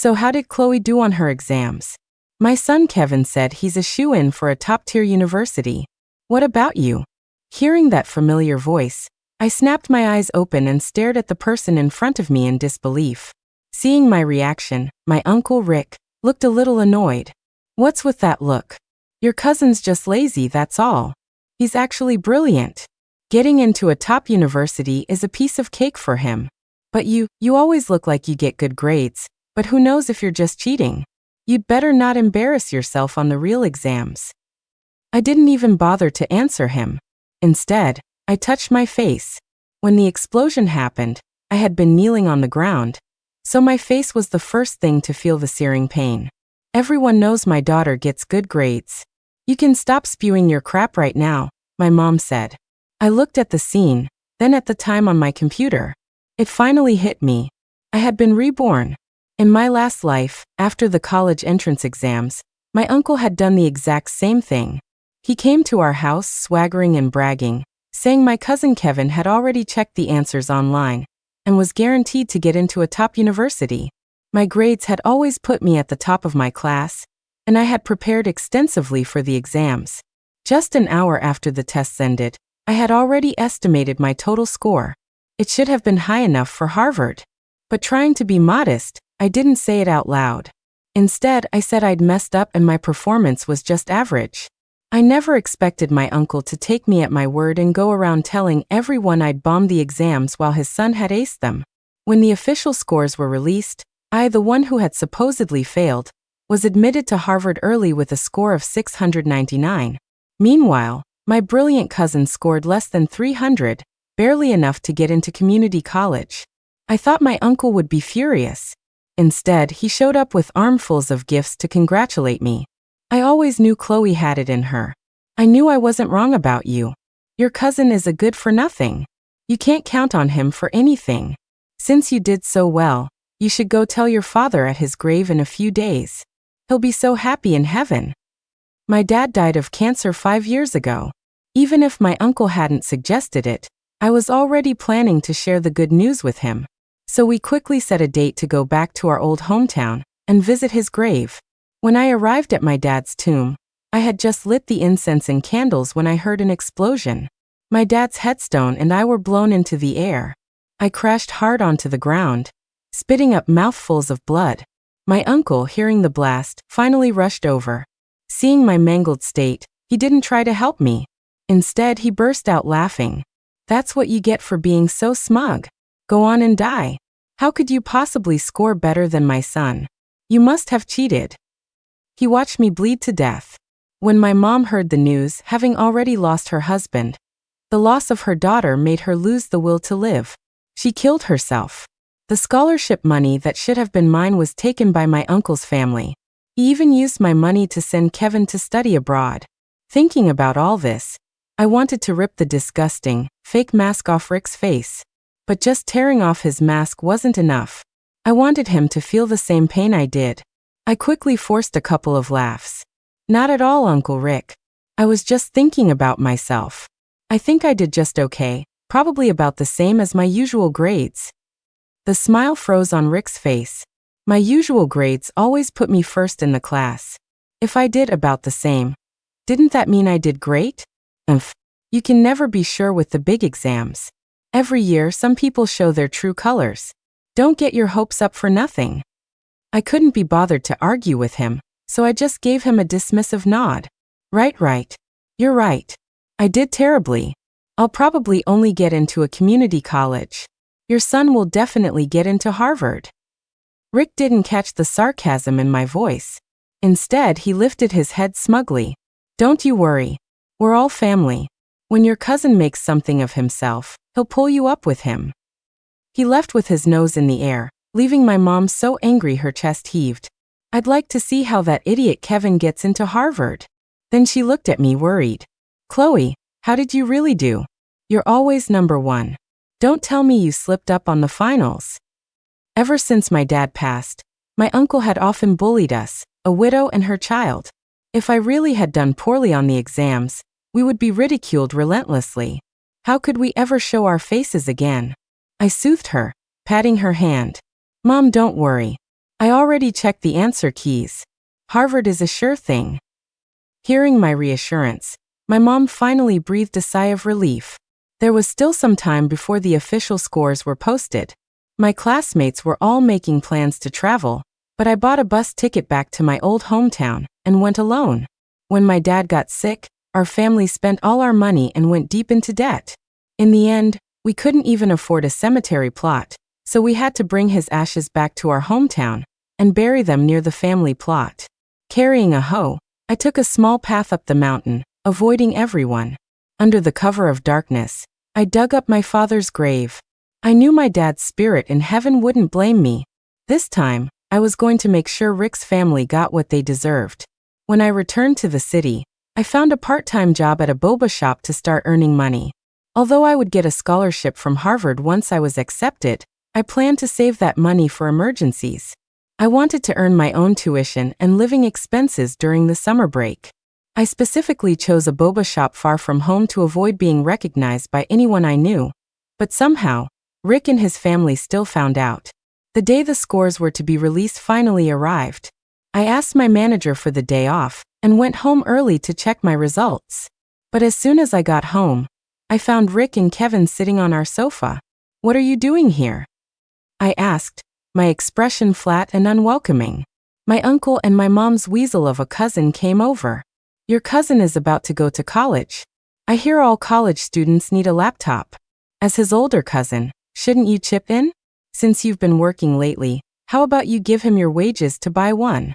So how did Chloe do on her exams? My son Kevin said he's a shoo-in for a top-tier university. What about you? Hearing that familiar voice, I snapped my eyes open and stared at the person in front of me in disbelief. Seeing my reaction, my Uncle Rick looked a little annoyed. What's with that look? Your cousin's just lazy, that's all. He's actually brilliant. Getting into a top university is a piece of cake for him. But you always look like you get good grades, but who knows if you're just cheating? You'd better not embarrass yourself on the real exams. I didn't even bother to answer him. Instead, I touched my face. When the explosion happened, I had been kneeling on the ground, so my face was the first thing to feel the searing pain. Everyone knows my daughter gets good grades. You can stop spewing your crap right now, my mom said. I looked at the scene, then at the time on my computer. It finally hit me. I had been reborn. In my last life, after the college entrance exams, my uncle had done the exact same thing. He came to our house swaggering and bragging, saying my cousin Kevin had already checked the answers online and was guaranteed to get into a top university. My grades had always put me at the top of my class, and I had prepared extensively for the exams. Just an hour after the tests ended, I had already estimated my total score. It should have been high enough for Harvard. But trying to be modest, I didn't say it out loud. Instead, I said I'd messed up and my performance was just average. I never expected my uncle to take me at my word and go around telling everyone I'd bombed the exams while his son had aced them. When the official scores were released, I, the one who had supposedly failed, was admitted to Harvard early with a score of 699. Meanwhile, my brilliant cousin scored less than 300, barely enough to get into community college. I thought my uncle would be furious. Instead, he showed up with armfuls of gifts to congratulate me. I always knew Chloe had it in her. I knew I wasn't wrong about you. Your cousin is a good-for-nothing. You can't count on him for anything. Since you did so well, you should go tell your father at his grave in a few days. He'll be so happy in heaven. My dad died of cancer 5 years ago. Even if my uncle hadn't suggested it, I was already planning to share the good news with him. So we quickly set a date to go back to our old hometown and visit his grave. When I arrived at my dad's tomb, I had just lit the incense and candles when I heard an explosion. My dad's headstone and I were blown into the air. I crashed hard onto the ground, spitting up mouthfuls of blood. My uncle, hearing the blast, finally rushed over. Seeing my mangled state, he didn't try to help me. Instead, he burst out laughing. That's what you get for being so smug. Go on and die. How could you possibly score better than my son? You must have cheated. He watched me bleed to death. When my mom heard the news, having already lost her husband, the loss of her daughter made her lose the will to live. She killed herself. The scholarship money that should have been mine was taken by my uncle's family. He even used my money to send Kevin to study abroad. Thinking about all this, I wanted to rip the disgusting, fake mask off Rick's face. But just tearing off his mask wasn't enough. I wanted him to feel the same pain I did. I quickly forced a couple of laughs. Not at all, Uncle Rick. I was just thinking about myself. I think I did just okay, probably about the same as my usual grades. The smile froze on Rick's face. My usual grades always put me first in the class. If I did about the same, didn't that mean I did great? You can never be sure with the big exams. Every year, some people show their true colors. Don't get your hopes up for nothing. I couldn't be bothered to argue with him, so I just gave him a dismissive nod. Right. You're right. I did terribly. I'll probably only get into a community college. Your son will definitely get into Harvard. Rick didn't catch the sarcasm in my voice. Instead, he lifted his head smugly. Don't you worry. We're all family. When your cousin makes something of himself, he'll pull you up with him. He left with his nose in the air, leaving my mom so angry her chest heaved. I'd like to see how that idiot Kevin gets into Harvard. Then she looked at me worried. Chloe, how did you really do? You're always number one. Don't tell me you slipped up on the finals. Ever since my dad passed, my uncle had often bullied us, a widow and her child. If I really had done poorly on the exams, we would be ridiculed relentlessly. How could we ever show our faces again? I soothed her, patting her hand. Mom, don't worry. I already checked the answer keys. Harvard is a sure thing. Hearing my reassurance, my mom finally breathed a sigh of relief. There was still some time before the official scores were posted. My classmates were all making plans to travel, but I bought a bus ticket back to my old hometown and went alone. When my dad got sick, our family spent all our money and went deep into debt. In the end, we couldn't even afford a cemetery plot, so we had to bring his ashes back to our hometown and bury them near the family plot. Carrying a hoe, I took a small path up the mountain, avoiding everyone. Under the cover of darkness, I dug up my father's grave. I knew my dad's spirit in heaven wouldn't blame me. This time, I was going to make sure Rick's family got what they deserved. When I returned to the city, I found a part-time job at a boba shop to start earning money. Although I would get a scholarship from Harvard once I was accepted, I planned to save that money for emergencies. I wanted to earn my own tuition and living expenses during the summer break. I specifically chose a boba shop far from home to avoid being recognized by anyone I knew. But somehow, Rick and his family still found out. The day the scores were to be released finally arrived. I asked my manager for the day off and went home early to check my results. But as soon as I got home, I found Rick and Kevin sitting on our sofa. "What are you doing here?" I asked, my expression flat and unwelcoming. "My uncle and my mom's weasel of a cousin came over. Your cousin is about to go to college. I hear all college students need a laptop. As his older cousin, shouldn't you chip in? Since you've been working lately, how about you give him your wages to buy one?"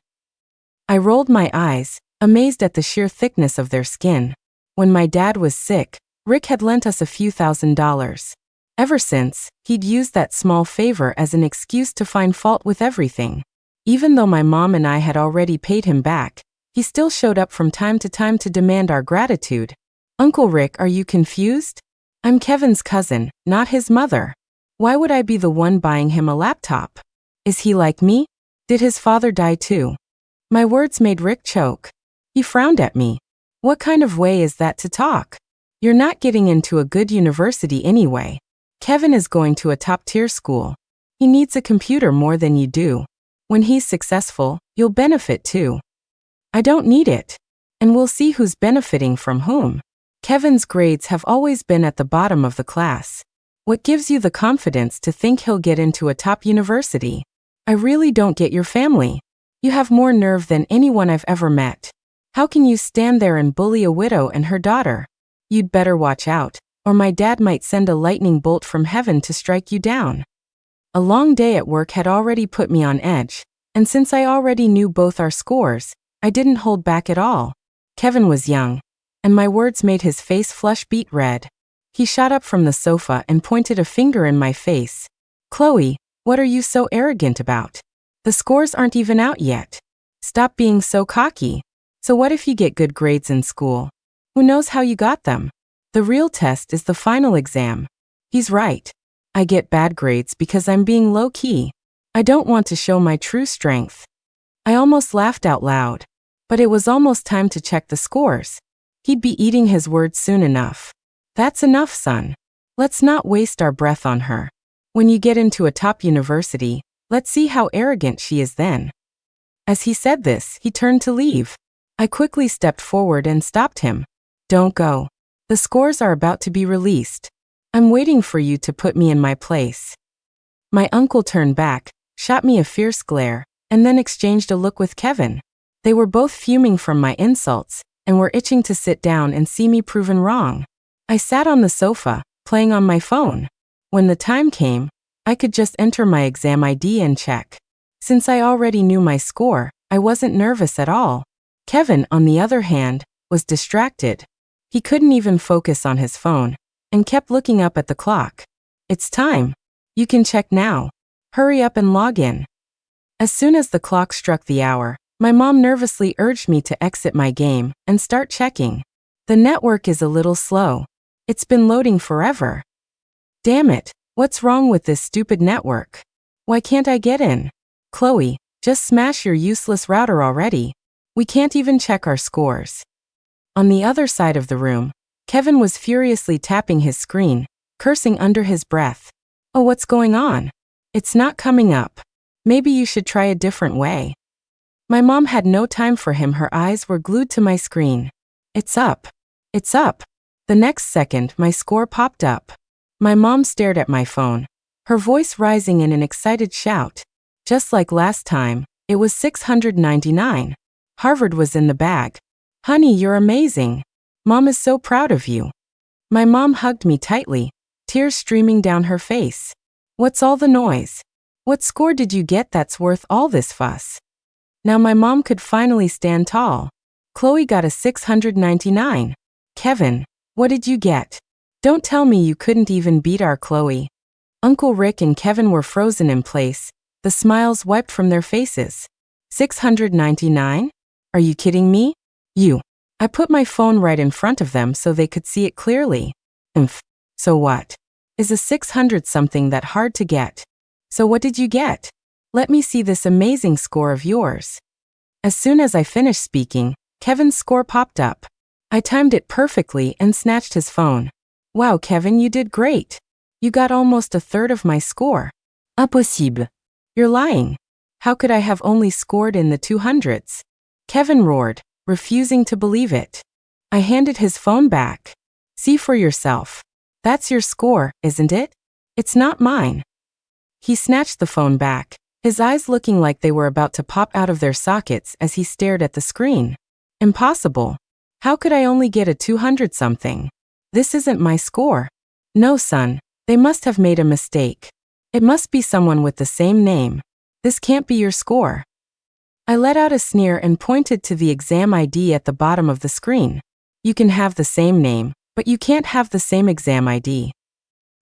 I rolled my eyes, amazed at the sheer thickness of their skin. When my dad was sick, Rick had lent us a few $1,000s. Ever since, he'd used that small favor as an excuse to find fault with everything. Even though my mom and I had already paid him back, he still showed up from time to demand our gratitude. "Uncle Rick, are you confused? I'm Kevin's cousin, not his mother. Why would I be the one buying him a laptop? Is he like me? Did his father die too?" My words made Rick choke. He frowned at me. "What kind of way is that to talk? You're not getting into a good university anyway. Kevin is going to a top-tier school. He needs a computer more than you do. When he's successful, you'll benefit too." "I don't need it. And we'll see who's benefiting from whom. Kevin's grades have always been at the bottom of the class. What gives you the confidence to think he'll get into a top university? I really don't get your family. You have more nerve than anyone I've ever met. How can you stand there and bully a widow and her daughter? You'd better watch out, or my dad might send a lightning bolt from heaven to strike you down." A long day at work had already put me on edge, and since I already knew both our scores, I didn't hold back at all. Kevin was young, and my words made his face flush beet red. He shot up from the sofa and pointed a finger in my face. "Chloe, what are you so arrogant about? The scores aren't even out yet. Stop being so cocky. So what if you get good grades in school? Who knows how you got them? The real test is the final exam." He's right. I get bad grades because I'm being low-key. I don't want to show my true strength. I almost laughed out loud. But it was almost time to check the scores. He'd be eating his words soon enough. "That's enough, son. Let's not waste our breath on her. When you get into a top university, let's see how arrogant she is then." As he said this, he turned to leave. I quickly stepped forward and stopped him. "Don't go. The scores are about to be released. I'm waiting for you to put me in my place." My uncle turned back, shot me a fierce glare, and then exchanged a look with Kevin. They were both fuming from my insults, and were itching to sit down and see me proven wrong. I sat on the sofa, playing on my phone. When the time came, I could just enter my exam ID and check. Since I already knew my score, I wasn't nervous at all. Kevin, on the other hand, was distracted. He couldn't even focus on his phone, and kept looking up at the clock. "It's time. You can check now. Hurry up and log in." As soon as the clock struck the hour, my mom nervously urged me to exit my game and start checking. "The network is a little slow. It's been loading forever." "Damn it, what's wrong with this stupid network? Why can't I get in? Chloe, just smash your useless router already. We can't even check our scores." On the other side of the room, Kevin was furiously tapping his screen, cursing under his breath. "Oh, what's going on? It's not coming up. Maybe you should try a different way. My mom had no time for him. Her eyes were glued to my screen. It's up. It's up. The next second, my score popped up. My mom stared at my phone, her voice rising in an excited shout. Just like last time, it was 699. Harvard was in the bag. Honey, you're amazing. Mom is so proud of you. My mom hugged me tightly, tears streaming down her face. What's all the noise? What score did you get that's worth all this fuss? Now my mom could finally stand tall. Chloe got a 699. Kevin, what did you get? Don't tell me you couldn't even beat our Chloe. Uncle Rick and Kevin were frozen in place, the smiles wiped from their faces. 699? Are you kidding me? You. I put my phone right in front of them so they could see it clearly. So what? Is a 600 something that hard to get? So what did you get? Let me see this amazing score of yours. As soon as I finished speaking, Kevin's score popped up. I timed it perfectly and snatched his phone. Wow, Kevin, you did great. You got almost a third of my score. Impossible. You're lying. How could I have only scored in the 200s? Kevin roared, refusing to believe it. I handed his phone back. See for yourself. That's your score, isn't it? It's not mine. He snatched the phone back, his eyes looking like they were about to pop out of their sockets as he stared at the screen. Impossible. How could I only get a 200 something? This isn't my score. No, son, they must have made a mistake. It must be someone with the same name. This can't be your score. I let out a sneer and pointed to the exam ID at the bottom of the screen. You can have the same name, but you can't have the same exam ID.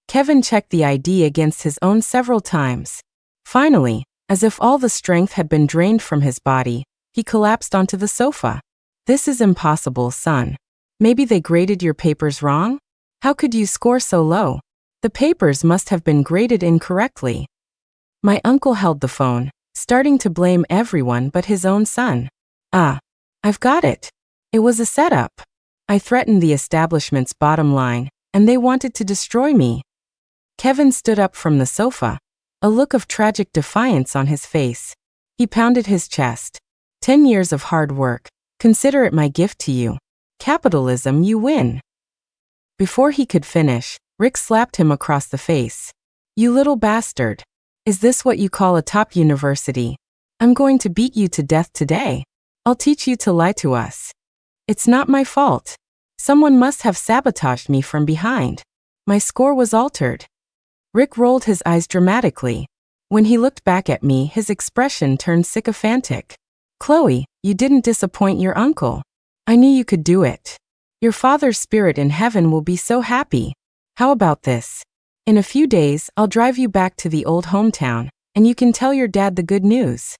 Kevin checked the ID against his own several times. Finally, as if all the strength had been drained from his body, he collapsed onto the sofa. This is impossible, son. Maybe they graded your papers wrong? How could you score so low? The papers must have been graded incorrectly. My uncle held the phone, starting to blame everyone but his own son. I've got it. It was a setup. I threatened the establishment's bottom line, and they wanted to destroy me. Kevin stood up from the sofa, a look of tragic defiance on his face. He pounded his chest. 10 years of hard work. Consider it my gift to you. Capitalism, you win. Before he could finish, Rick slapped him across the face. You little bastard. Is this what you call a top university? I'm going to beat you to death today. I'll teach you to lie to us. It's not my fault. Someone must have sabotaged me from behind. My score was altered. Rick rolled his eyes dramatically. When he looked back at me, his expression turned sycophantic. Chloe, you didn't disappoint your uncle. I knew you could do it. Your father's spirit in heaven will be so happy. How about this? In a few days, I'll drive you back to the old hometown, and you can tell your dad the good news.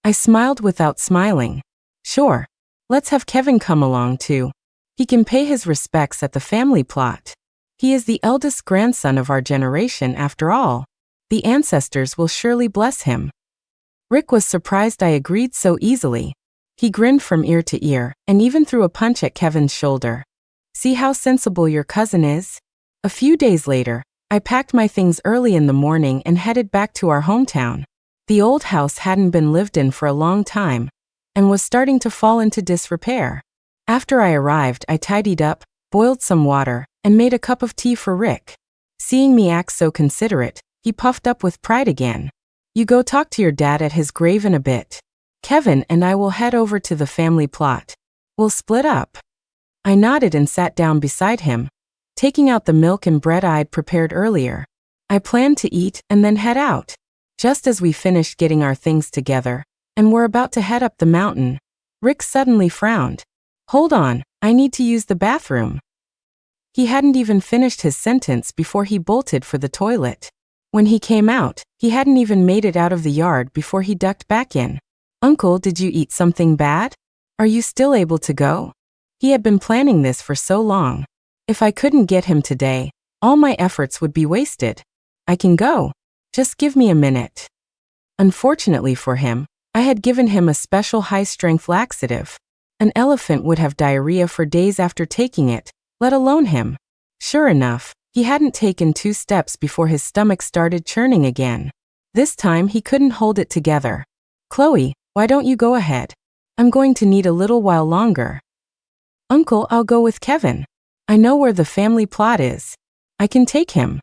I smiled without smiling. Sure. Let's have Kevin come along too. He can pay his respects at the family plot. He is the eldest grandson of our generation after all. The ancestors will surely bless him. Rick was surprised I agreed so easily. He grinned from ear to ear, and even threw a punch at Kevin's shoulder. See how sensible your cousin is? A few days later, I packed my things early in the morning and headed back to our hometown. The old house hadn't been lived in for a long time, and was starting to fall into disrepair. After I arrived, I tidied up, boiled some water, and made a cup of tea for Rick. Seeing me act so considerate, he puffed up with pride again. You go talk to your dad at his grave in a bit. Kevin and I will head over to the family plot. We'll split up. I nodded and sat down beside him, taking out the milk and bread I'd prepared earlier. I planned to eat and then head out. Just as we finished getting our things together, and were about to head up the mountain, Rick suddenly frowned. Hold on, I need to use the bathroom. He hadn't even finished his sentence before he bolted for the toilet. When he came out, he hadn't even made it out of the yard before he ducked back in. Uncle, did you eat something bad? Are you still able to go? He had been planning this for so long. If I couldn't get him today, all my efforts would be wasted. I can go. Just give me a minute. Unfortunately for him, I had given him a special high-strength laxative. An elephant would have diarrhea for days after taking it, let alone him. Sure enough, he hadn't taken 2 steps before his stomach started churning again. This time he couldn't hold it together. Chloe, why don't you go ahead? I'm going to need a little while longer. Uncle, I'll go with Kevin. I know where the family plot is. I can take him.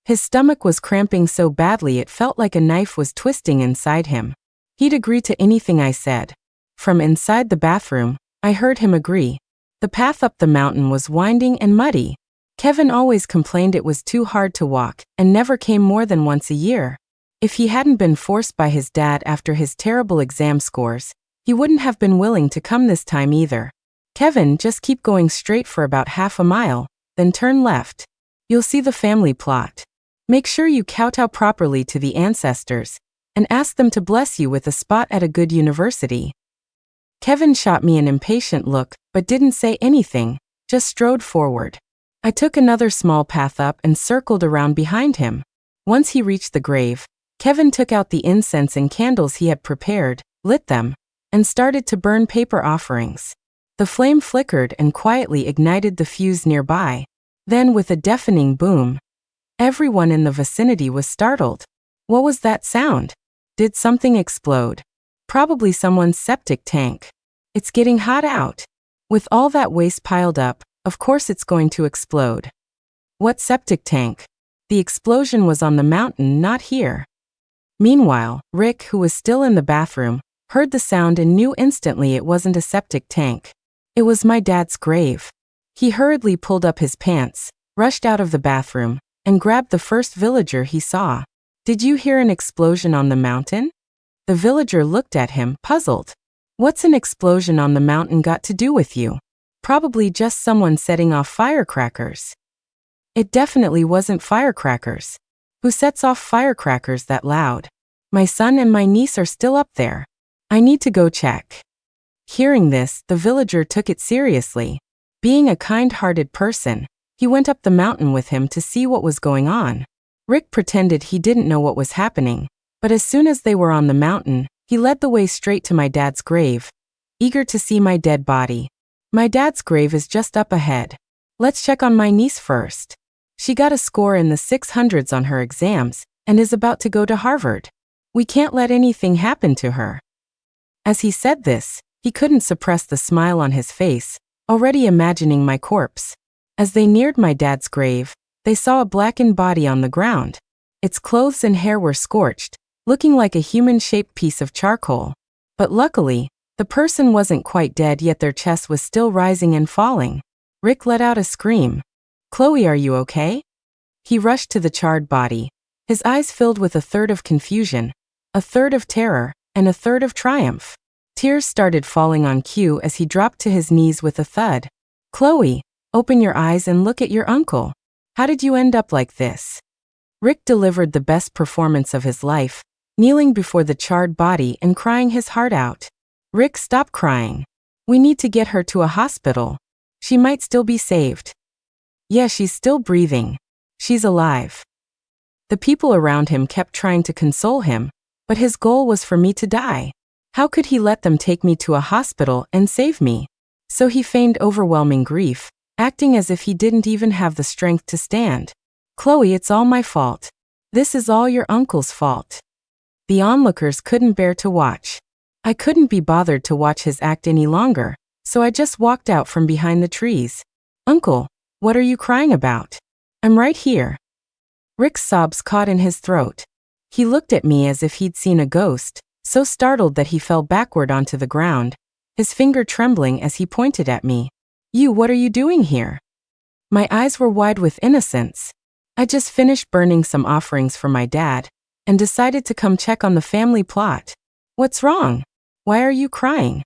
His stomach was cramping so badly it felt like a knife was twisting inside him. He'd agree to anything I said. From inside the bathroom, I heard him agree. The path up the mountain was winding and muddy. Kevin always complained it was too hard to walk and never came more than once a year. If he hadn't been forced by his dad after his terrible exam scores, he wouldn't have been willing to come this time either. Kevin, just keep going straight for about half a mile, then turn left. You'll see the family plot. Make sure you kowtow properly to the ancestors and ask them to bless you with a spot at a good university. Kevin shot me an impatient look, but didn't say anything, just strode forward. I took another small path up and circled around behind him. Once he reached the grave, Kevin took out the incense and candles he had prepared, lit them, and started to burn paper offerings. The flame flickered and quietly ignited the fuse nearby. Then, with a deafening boom, everyone in the vicinity was startled. What was that sound? Did something explode? Probably someone's septic tank. It's getting hot out. With all that waste piled up, of course it's going to explode. What septic tank? The explosion was on the mountain, not here. Meanwhile, Rick, who was still in the bathroom, heard the sound and knew instantly it wasn't a septic tank. It was my dad's grave. He hurriedly pulled up his pants, rushed out of the bathroom, and grabbed the first villager he saw. Did you hear an explosion on the mountain? The villager looked at him, puzzled. What's an explosion on the mountain got to do with you? Probably just someone setting off firecrackers. It definitely wasn't firecrackers. Who sets off firecrackers that loud? My son and my niece are still up there. I need to go check. Hearing this, the villager took it seriously. Being a kind-hearted person, he went up the mountain with him to see what was going on. Rick pretended he didn't know what was happening, but as soon as they were on the mountain, he led the way straight to my dad's grave, eager to see my dead body. My dad's grave is just up ahead. Let's check on my niece first. She got a score in the 600s on her exams and is about to go to Harvard. We can't let anything happen to her. As he said this, he couldn't suppress the smile on his face, already imagining my corpse. As they neared my dad's grave, they saw a blackened body on the ground. Its clothes and hair were scorched, looking like a human-shaped piece of charcoal. But luckily, the person wasn't quite dead yet their chest was still rising and falling. Rick let out a scream. Chloe, are you okay? He rushed to the charred body, his eyes filled with a third of confusion, a third of terror, and a third of triumph. Tears started falling on cue as he dropped to his knees with a thud. Chloe, open your eyes and look at your uncle. How did you end up like this? Rick delivered the best performance of his life, kneeling before the charred body and crying his heart out. Rick, stop crying. We need to get her to a hospital. She might still be saved. Yeah, she's still breathing. She's alive. The people around him kept trying to console him, but his goal was for me to die. How could he let them take me to a hospital and save me? So he feigned overwhelming grief, acting as if he didn't even have the strength to stand. Chloe, it's all my fault. This is all your uncle's fault. The onlookers couldn't bear to watch. I couldn't be bothered to watch his act any longer, so I just walked out from behind the trees. Uncle, what are you crying about? I'm right here. Rick's sobs caught in his throat. He looked at me as if he'd seen a ghost, so startled that he fell backward onto the ground, his finger trembling as he pointed at me. What are you doing here? My eyes were wide with innocence. I just finished burning some offerings for my dad, and decided to come check on the family plot. What's wrong? Why are you crying?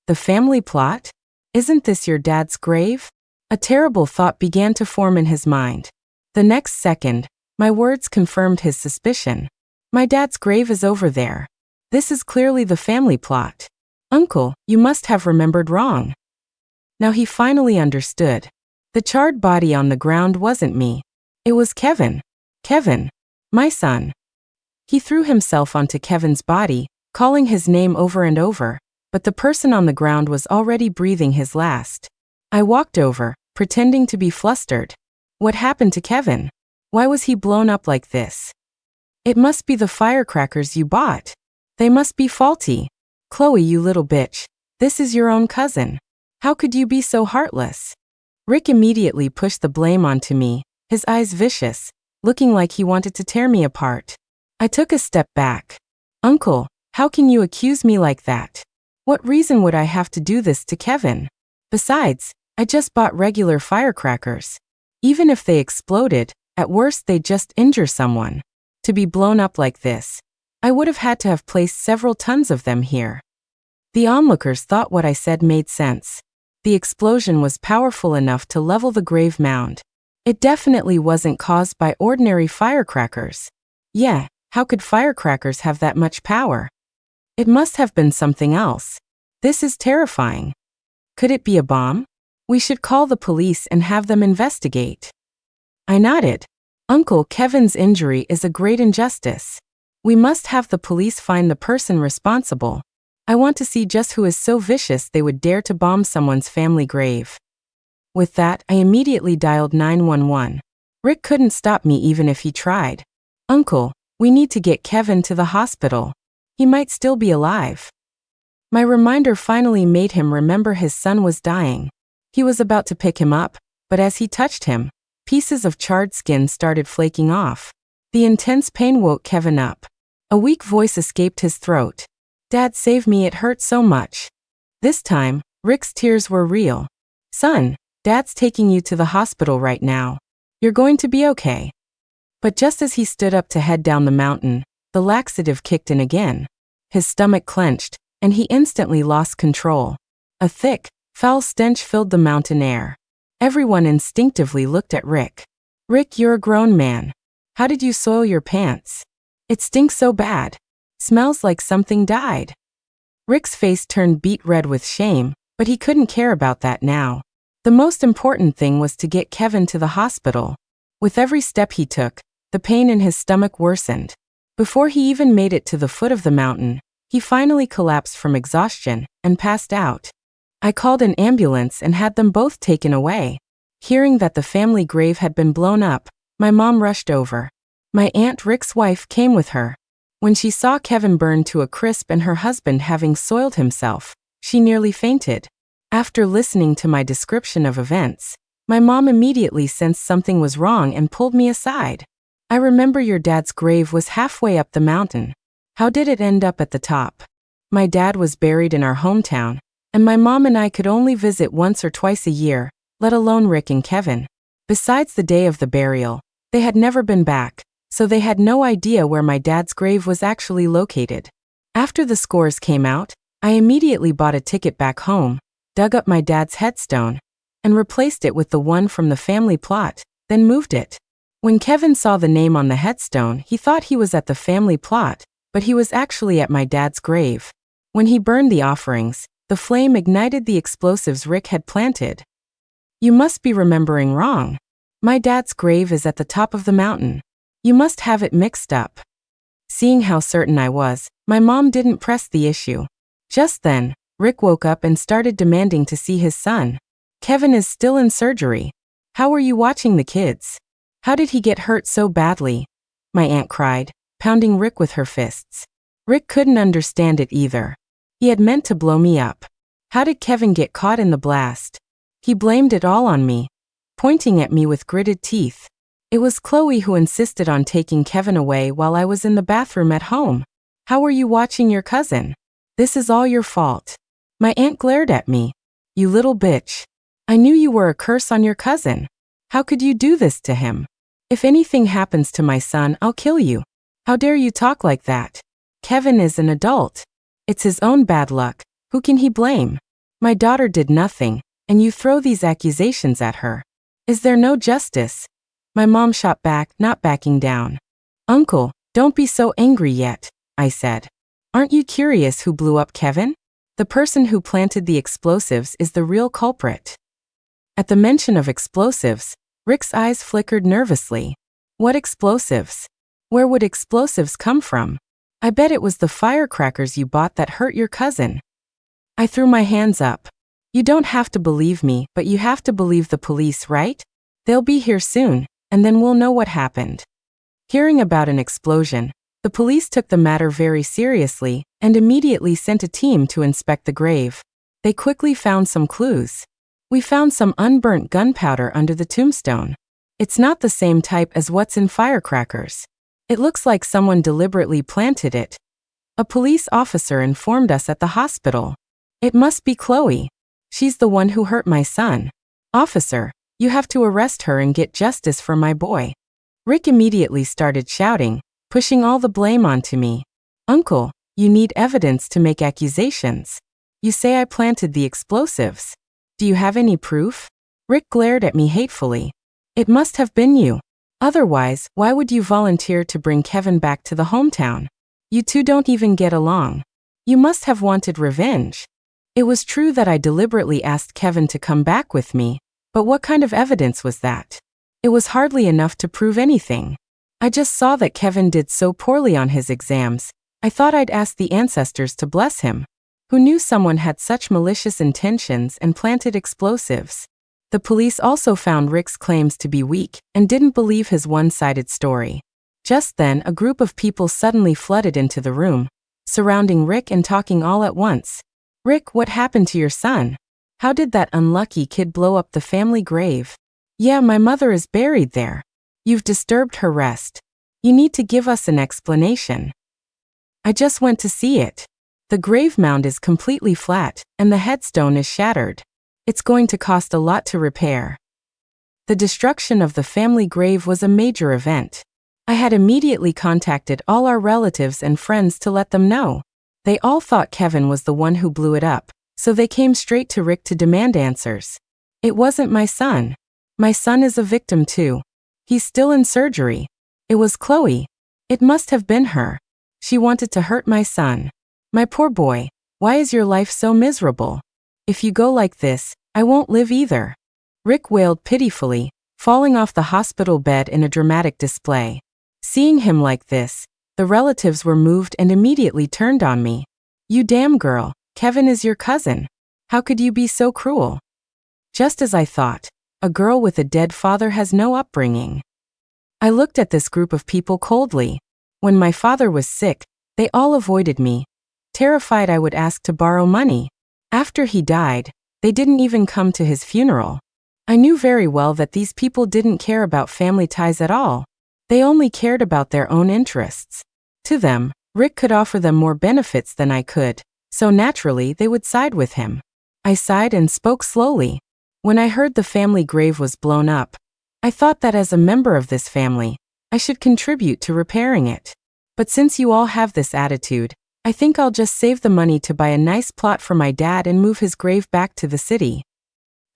The family plot? Isn't this your dad's grave? A terrible thought began to form in his mind. The next second, my words confirmed his suspicion. My dad's grave is over there. This is clearly the family plot. Uncle, you must have remembered wrong. Now he finally understood. The charred body on the ground wasn't me. It was Kevin. Kevin. My son. He threw himself onto Kevin's body, calling his name over and over, but the person on the ground was already breathing his last. I walked over, pretending to be flustered. What happened to Kevin? Why was he blown up like this? It must be the firecrackers you bought. They must be faulty. Chloe, you little bitch. This is your own cousin. How could you be so heartless? Rick immediately pushed the blame onto me, his eyes vicious, looking like he wanted to tear me apart. I took a step back. Uncle, how can you accuse me like that? What reason would I have to do this to Kevin? Besides, I just bought regular firecrackers. Even if they exploded, at worst they'd just injure someone. To be blown up like this, I would have had to have placed several tons of them here. The onlookers thought what I said made sense. The explosion was powerful enough to level the grave mound. It definitely wasn't caused by ordinary firecrackers. Yeah, how could firecrackers have that much power? It must have been something else. This is terrifying. Could it be a bomb? We should call the police and have them investigate. I nodded. Uncle, Kevin's injury is a great injustice. We must have the police find the person responsible. I want to see just who is so vicious they would dare to bomb someone's family grave. With that, I immediately dialed 911. Rick couldn't stop me even if he tried. Uncle, we need to get Kevin to the hospital. He might still be alive. My reminder finally made him remember his son was dying. He was about to pick him up, but as he touched him, pieces of charred skin started flaking off. The intense pain woke Kevin up. A weak voice escaped his throat. Dad, save me, it hurt so much. This time, Rick's tears were real. Son, Dad's taking you to the hospital right now. You're going to be okay. But just as he stood up to head down the mountain, the laxative kicked in again. His stomach clenched, and he instantly lost control. A thick, foul stench filled the mountain air. Everyone instinctively looked at Rick. Rick, you're a grown man. How did you soil your pants? It stinks so bad. Smells like something died. Rick's face turned beet red with shame, but he couldn't care about that now. The most important thing was to get Kevin to the hospital. With every step he took, the pain in his stomach worsened. Before he even made it to the foot of the mountain, he finally collapsed from exhaustion and passed out. I called an ambulance and had them both taken away. Hearing that the family grave had been blown up, my mom rushed over. My aunt, Rick's wife, came with her. When she saw Kevin burn to a crisp and her husband having soiled himself, she nearly fainted. After listening to my description of events, my mom immediately sensed something was wrong and pulled me aside. I remember your dad's grave was halfway up the mountain. How did it end up at the top? My dad was buried in our hometown, and my mom and I could only visit once or twice a year, let alone Rick and Kevin. Besides the day of the burial, they had never been back, so they had no idea where my dad's grave was actually located. After the scores came out, I immediately bought a ticket back home, dug up my dad's headstone, and replaced it with the one from the family plot, then moved it. When Kevin saw the name on the headstone, he thought he was at the family plot, but he was actually at my dad's grave. When he burned the offerings, the flame ignited the explosives Rick had planted. You must be remembering wrong. My dad's grave is at the top of the mountain. You must have it mixed up. Seeing how certain I was, my mom didn't press the issue. Just then, Rick woke up and started demanding to see his son. Kevin is still in surgery. How are you watching the kids? How did he get hurt so badly? My aunt cried, pounding Rick with her fists. Rick couldn't understand it either. He had meant to blow me up. How did Kevin get caught in the blast? He blamed it all on me, pointing at me with gritted teeth. It was Chloe who insisted on taking Kevin away while I was in the bathroom at home. How were you watching your cousin? This is all your fault. My aunt glared at me. You little bitch. I knew you were a curse on your cousin. How could you do this to him? If anything happens to my son, I'll kill you. How dare you talk like that? Kevin is an adult. It's his own bad luck. Who can he blame? My daughter did nothing, and you throw these accusations at her. Is there no justice? My mom shot back, not backing down. Uncle, don't be so angry yet, I said. Aren't you curious who blew up Kevin? The person who planted the explosives is the real culprit. At the mention of explosives, Rick's eyes flickered nervously. What explosives? Where would explosives come from? I bet it was the firecrackers you bought that hurt your cousin. I threw my hands up. You don't have to believe me, but you have to believe the police, right? They'll be here soon, and then we'll know what happened. Hearing about an explosion, the police took the matter very seriously and immediately sent a team to inspect the grave. They quickly found some clues. We found some unburnt gunpowder under the tombstone. It's not the same type as what's in firecrackers. It looks like someone deliberately planted it. A police officer informed us at the hospital. It must be Chloe. She's the one who hurt my son. Officer, you have to arrest her and get justice for my boy. Rick immediately started shouting, pushing all the blame onto me. Uncle, you need evidence to make accusations. You say I planted the explosives. Do you have any proof? Rick glared at me hatefully. It must have been you. Otherwise, why would you volunteer to bring Kevin back to the hometown? You two don't even get along. You must have wanted revenge. It was true that I deliberately asked Kevin to come back with me, but what kind of evidence was that? It was hardly enough to prove anything. I just saw that Kevin did so poorly on his exams. I thought I'd ask the ancestors to bless him. Who knew someone had such malicious intentions and planted explosives? The police also found Rick's claims to be weak and didn't believe his one-sided story. Just then, a group of people suddenly flooded into the room, surrounding Rick and talking all at once. Rick, what happened to your son? How did that unlucky kid blow up the family grave? Yeah, my mother is buried there. You've disturbed her rest. You need to give us an explanation. I just went to see it. The grave mound is completely flat, and the headstone is shattered. It's going to cost a lot to repair. The destruction of the family grave was a major event. I had immediately contacted all our relatives and friends to let them know. They all thought Kevin was the one who blew it up, so they came straight to Rick to demand answers. It wasn't my son. My son is a victim too. He's still in surgery. It was Chloe. It must have been her. She wanted to hurt my son. My poor boy, why is your life so miserable? If you go like this, I won't live either. Rick wailed pitifully, falling off the hospital bed in a dramatic display. Seeing him like this, the relatives were moved and immediately turned on me. You damn girl, Kevin is your cousin. How could you be so cruel? Just as I thought, a girl with a dead father has no upbringing. I looked at this group of people coldly. When my father was sick, they all avoided me, terrified I would ask to borrow money. After he died, they didn't even come to his funeral. I knew very well that these people didn't care about family ties at all. They only cared about their own interests. To them, Rick could offer them more benefits than I could, so naturally they would side with him. I sighed and spoke slowly. When I heard the family grave was blown up, I thought that as a member of this family, I should contribute to repairing it. But since you all have this attitude, I think I'll just save the money to buy a nice plot for my dad and move his grave back to the city.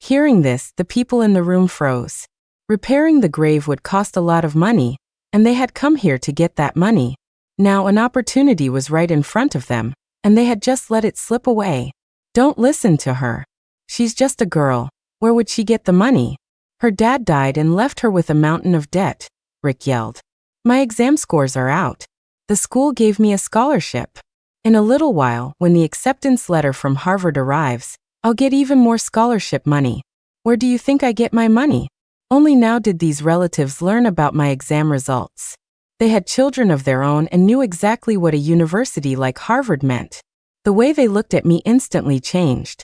Hearing this, the people in the room froze. Repairing the grave would cost a lot of money, and they had come here to get that money. Now an opportunity was right in front of them, and they had just let it slip away. Don't listen to her. She's just a girl. Where would she get the money? Her dad died and left her with a mountain of debt, Rick yelled. My exam scores are out. The school gave me a scholarship. In a little while, when the acceptance letter from Harvard arrives, I'll get even more scholarship money. Where do you think I get my money? Only now did these relatives learn about my exam results. They had children of their own and knew exactly what a university like Harvard meant. The way they looked at me instantly changed.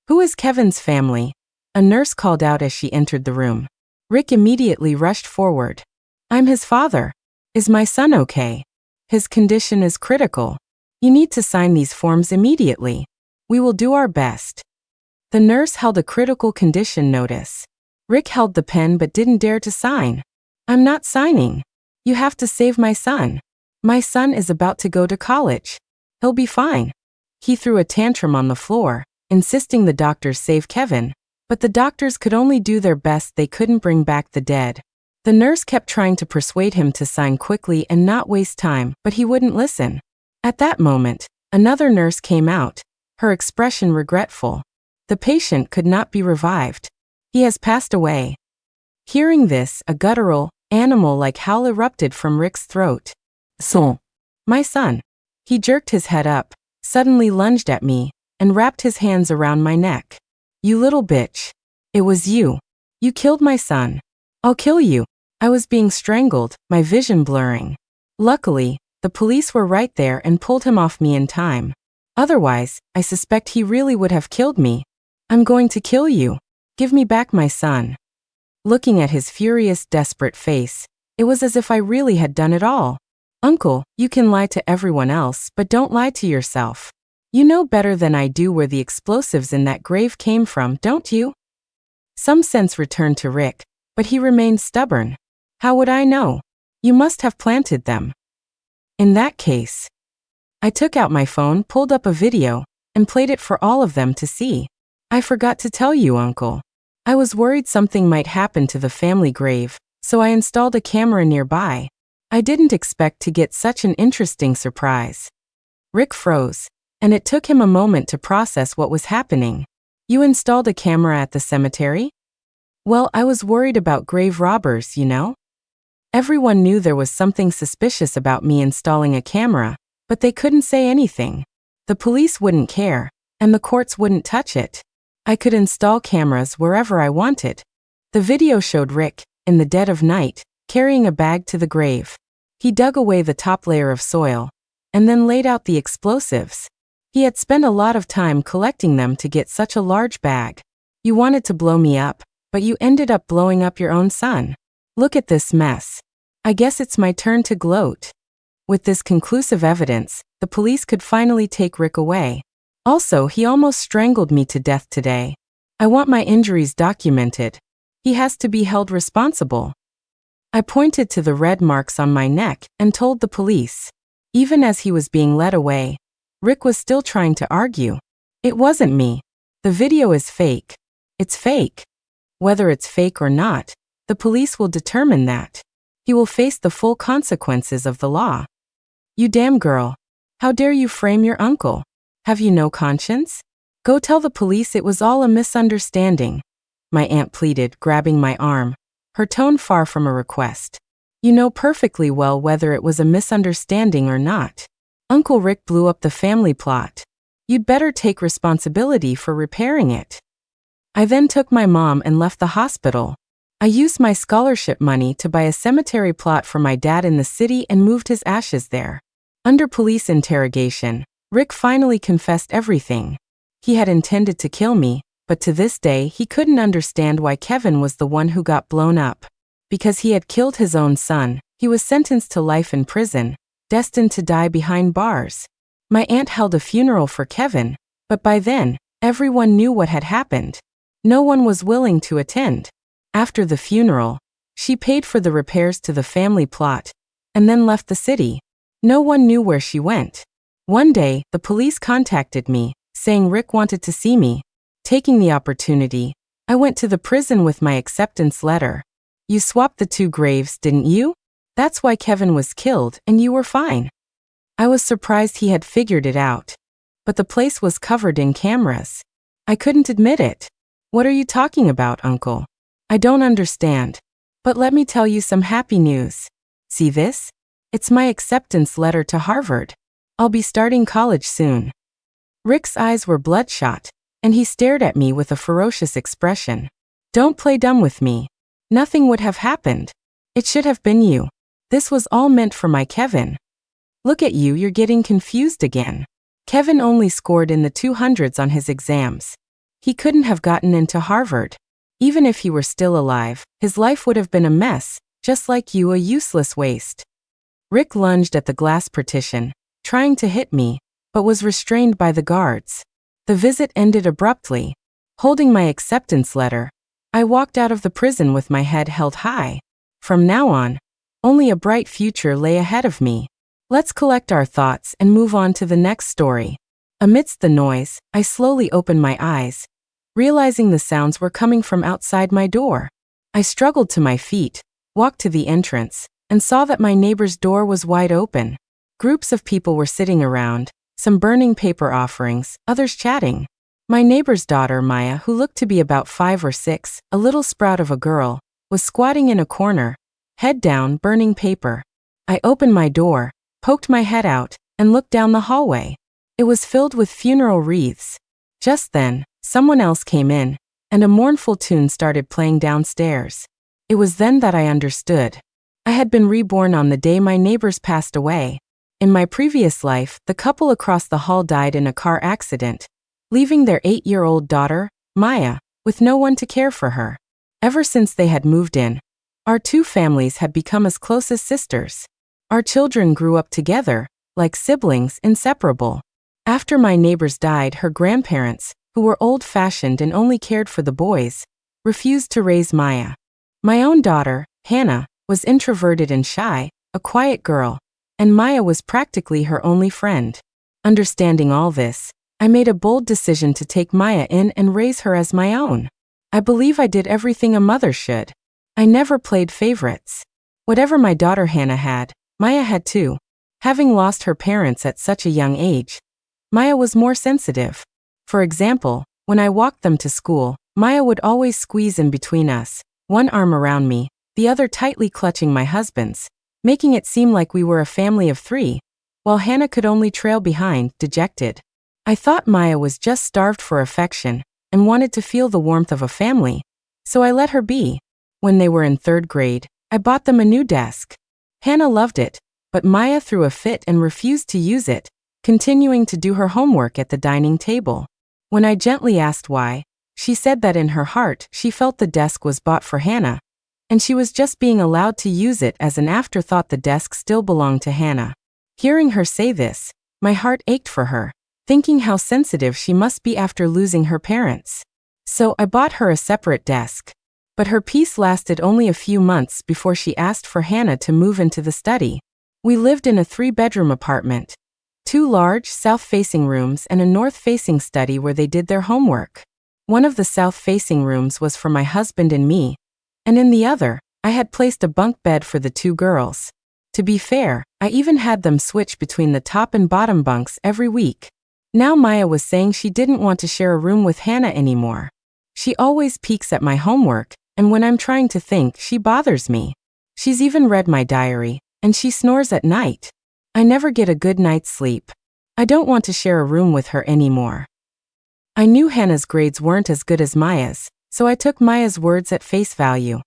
Who is Kevin's family? A nurse called out as she entered the room. Rick immediately rushed forward. I'm his father. Is my son okay? His condition is critical. You need to sign these forms immediately. We will do our best. The nurse held a critical condition notice. Rick held the pen but didn't dare to sign. I'm not signing. You have to save my son. My son is about to go to college. He'll be fine. He threw a tantrum on the floor, insisting the doctors save Kevin, but the doctors could only do their best. They couldn't bring back the dead. The nurse kept trying to persuade him to sign quickly and not waste time, but he wouldn't listen. At that moment, another nurse came out, her expression regretful. The patient could not be revived. He has passed away. Hearing this, a guttural, animal-like howl erupted from Rick's throat. Son. My son. He jerked his head up, suddenly lunged at me, and wrapped his hands around my neck. You little bitch. It was you. You killed my son. I'll kill you. I was being strangled, my vision blurring. Luckily, the police were right there and pulled him off me in time. Otherwise, I suspect he really would have killed me. I'm going to kill you. Give me back my son. Looking at his furious, desperate face, it was as if I really had done it all. Uncle, you can lie to everyone else, but don't lie to yourself. You know better than I do where the explosives in that grave came from, don't you? Some sense returned to Rick, but he remained stubborn. How would I know? You must have planted them. In that case, I took out my phone, pulled up a video, and played it for all of them to see. I forgot to tell you, Uncle. I was worried something might happen to the family grave, so I installed a camera nearby. I didn't expect to get such an interesting surprise. Rick froze, and it took him a moment to process what was happening. You installed a camera at the cemetery? Well, I was worried about grave robbers, you know? Everyone knew there was something suspicious about me installing a camera, but they couldn't say anything. The police wouldn't care, and the courts wouldn't touch it. I could install cameras wherever I wanted. The video showed Rick, in the dead of night, carrying a bag to the grave. He dug away the top layer of soil, and then laid out the explosives. He had spent a lot of time collecting them to get such a large bag. You wanted to blow me up, but you ended up blowing up your own son. Look at this mess. I guess it's my turn to gloat. With this conclusive evidence, the police could finally take Rick away. Also, he almost strangled me to death today. I want my injuries documented. He has to be held responsible. I pointed to the red marks on my neck and told the police. Even as he was being led away, Rick was still trying to argue. It wasn't me. The video is fake. It's fake. Whether it's fake or not, the police will determine that. He will face the full consequences of the law. You damn girl. How dare you frame your uncle? Have you no conscience? Go tell the police it was all a misunderstanding. My aunt pleaded, grabbing my arm, her tone far from a request. You know perfectly well whether it was a misunderstanding or not. Uncle Rick blew up the family plot. You'd better take responsibility for repairing it. I then took my mom and left the hospital. I used my scholarship money to buy a cemetery plot for my dad in the city and moved his ashes there. Under police interrogation, Rick finally confessed everything. He had intended to kill me, but to this day he couldn't understand why Kevin was the one who got blown up. Because he had killed his own son, he was sentenced to life in prison, destined to die behind bars. My aunt held a funeral for Kevin, but by then, everyone knew what had happened. No one was willing to attend. After the funeral, she paid for the repairs to the family plot, and then left the city. No one knew where she went. One day, the police contacted me, saying Rick wanted to see me. Taking the opportunity, I went to the prison with my acceptance letter. You swapped the two graves, didn't you? That's why Kevin was killed and you were fine. I was surprised he had figured it out. But the place was covered in cameras. I couldn't admit it. What are you talking about, Uncle? I don't understand. But let me tell you some happy news. See this? It's my acceptance letter to Harvard. I'll be starting college soon. Rick's eyes were bloodshot, and he stared at me with a ferocious expression. Don't play dumb with me. Nothing would have happened. It should have been you. This was all meant for my Kevin. Look at you, you're getting confused again. Kevin only scored in the 200s on his exams. He couldn't have gotten into Harvard. Even if he were still alive, his life would have been a mess, just like you, a useless waste. Rick lunged at the glass partition, trying to hit me, but was restrained by the guards. The visit ended abruptly. Holding my acceptance letter, I walked out of the prison with my head held high. From now on, only a bright future lay ahead of me. Let's collect our thoughts and move on to the next story. Amidst the noise, I slowly opened my eyes, realizing the sounds were coming from outside my door. I struggled to my feet, walked to the entrance, and saw that my neighbor's door was wide open. Groups of people were sitting around, some burning paper offerings, others chatting. My neighbor's daughter, Maya, who looked to be about 5 or 6, a little sprout of a girl, was squatting in a corner, head down, burning paper. I opened my door, poked my head out, and looked down the hallway. It was filled with funeral wreaths. Just then, someone else came in, and a mournful tune started playing downstairs. It was then that I understood. I had been reborn on the day my neighbors passed away. In my previous life, the couple across the hall died in a car accident, leaving their 8-year-old daughter, Maya, with no one to care for her. Ever since they had moved in, our two families had become as close as sisters. Our children grew up together, like siblings, inseparable. After my neighbors died, her grandparents, who were old-fashioned and only cared for the boys, refused to raise Maya. My own daughter, Hannah, was introverted and shy, a quiet girl, and Maya was practically her only friend. Understanding all this, I made a bold decision to take Maya in and raise her as my own. I believe I did everything a mother should. I never played favorites. Whatever my daughter Hannah had, Maya had too. Having lost her parents at such a young age, Maya was more sensitive. For example, when I walked them to school, Maya would always squeeze in between us, one arm around me, the other tightly clutching my husband's, making it seem like we were a family of 3, while Hannah could only trail behind, dejected. I thought Maya was just starved for affection and wanted to feel the warmth of a family, so I let her be. When they were in 3rd grade, I bought them a new desk. Hannah loved it, but Maya threw a fit and refused to use it, continuing to do her homework at the dining table. When I gently asked why, she said that in her heart she felt the desk was bought for Hannah, and she was just being allowed to use it as an afterthought. The desk still belonged to Hannah. Hearing her say this, my heart ached for her, thinking how sensitive she must be after losing her parents. So I bought her a separate desk. But her peace lasted only a few months before she asked for Hannah to move into the study. We lived in a 3-bedroom apartment, 2 large south-facing rooms and a north-facing study where they did their homework. One of the south-facing rooms was for my husband and me, and in the other, I had placed a bunk bed for the 2 girls. To be fair, I even had them switch between the top and bottom bunks every week. Now Maya was saying she didn't want to share a room with Hannah anymore. She always peeks at my homework, and when I'm trying to think, she bothers me. She's even read my diary, and she snores at night. I never get a good night's sleep. I don't want to share a room with her anymore. I knew Hannah's grades weren't as good as Maya's, so I took Maya's words at face value.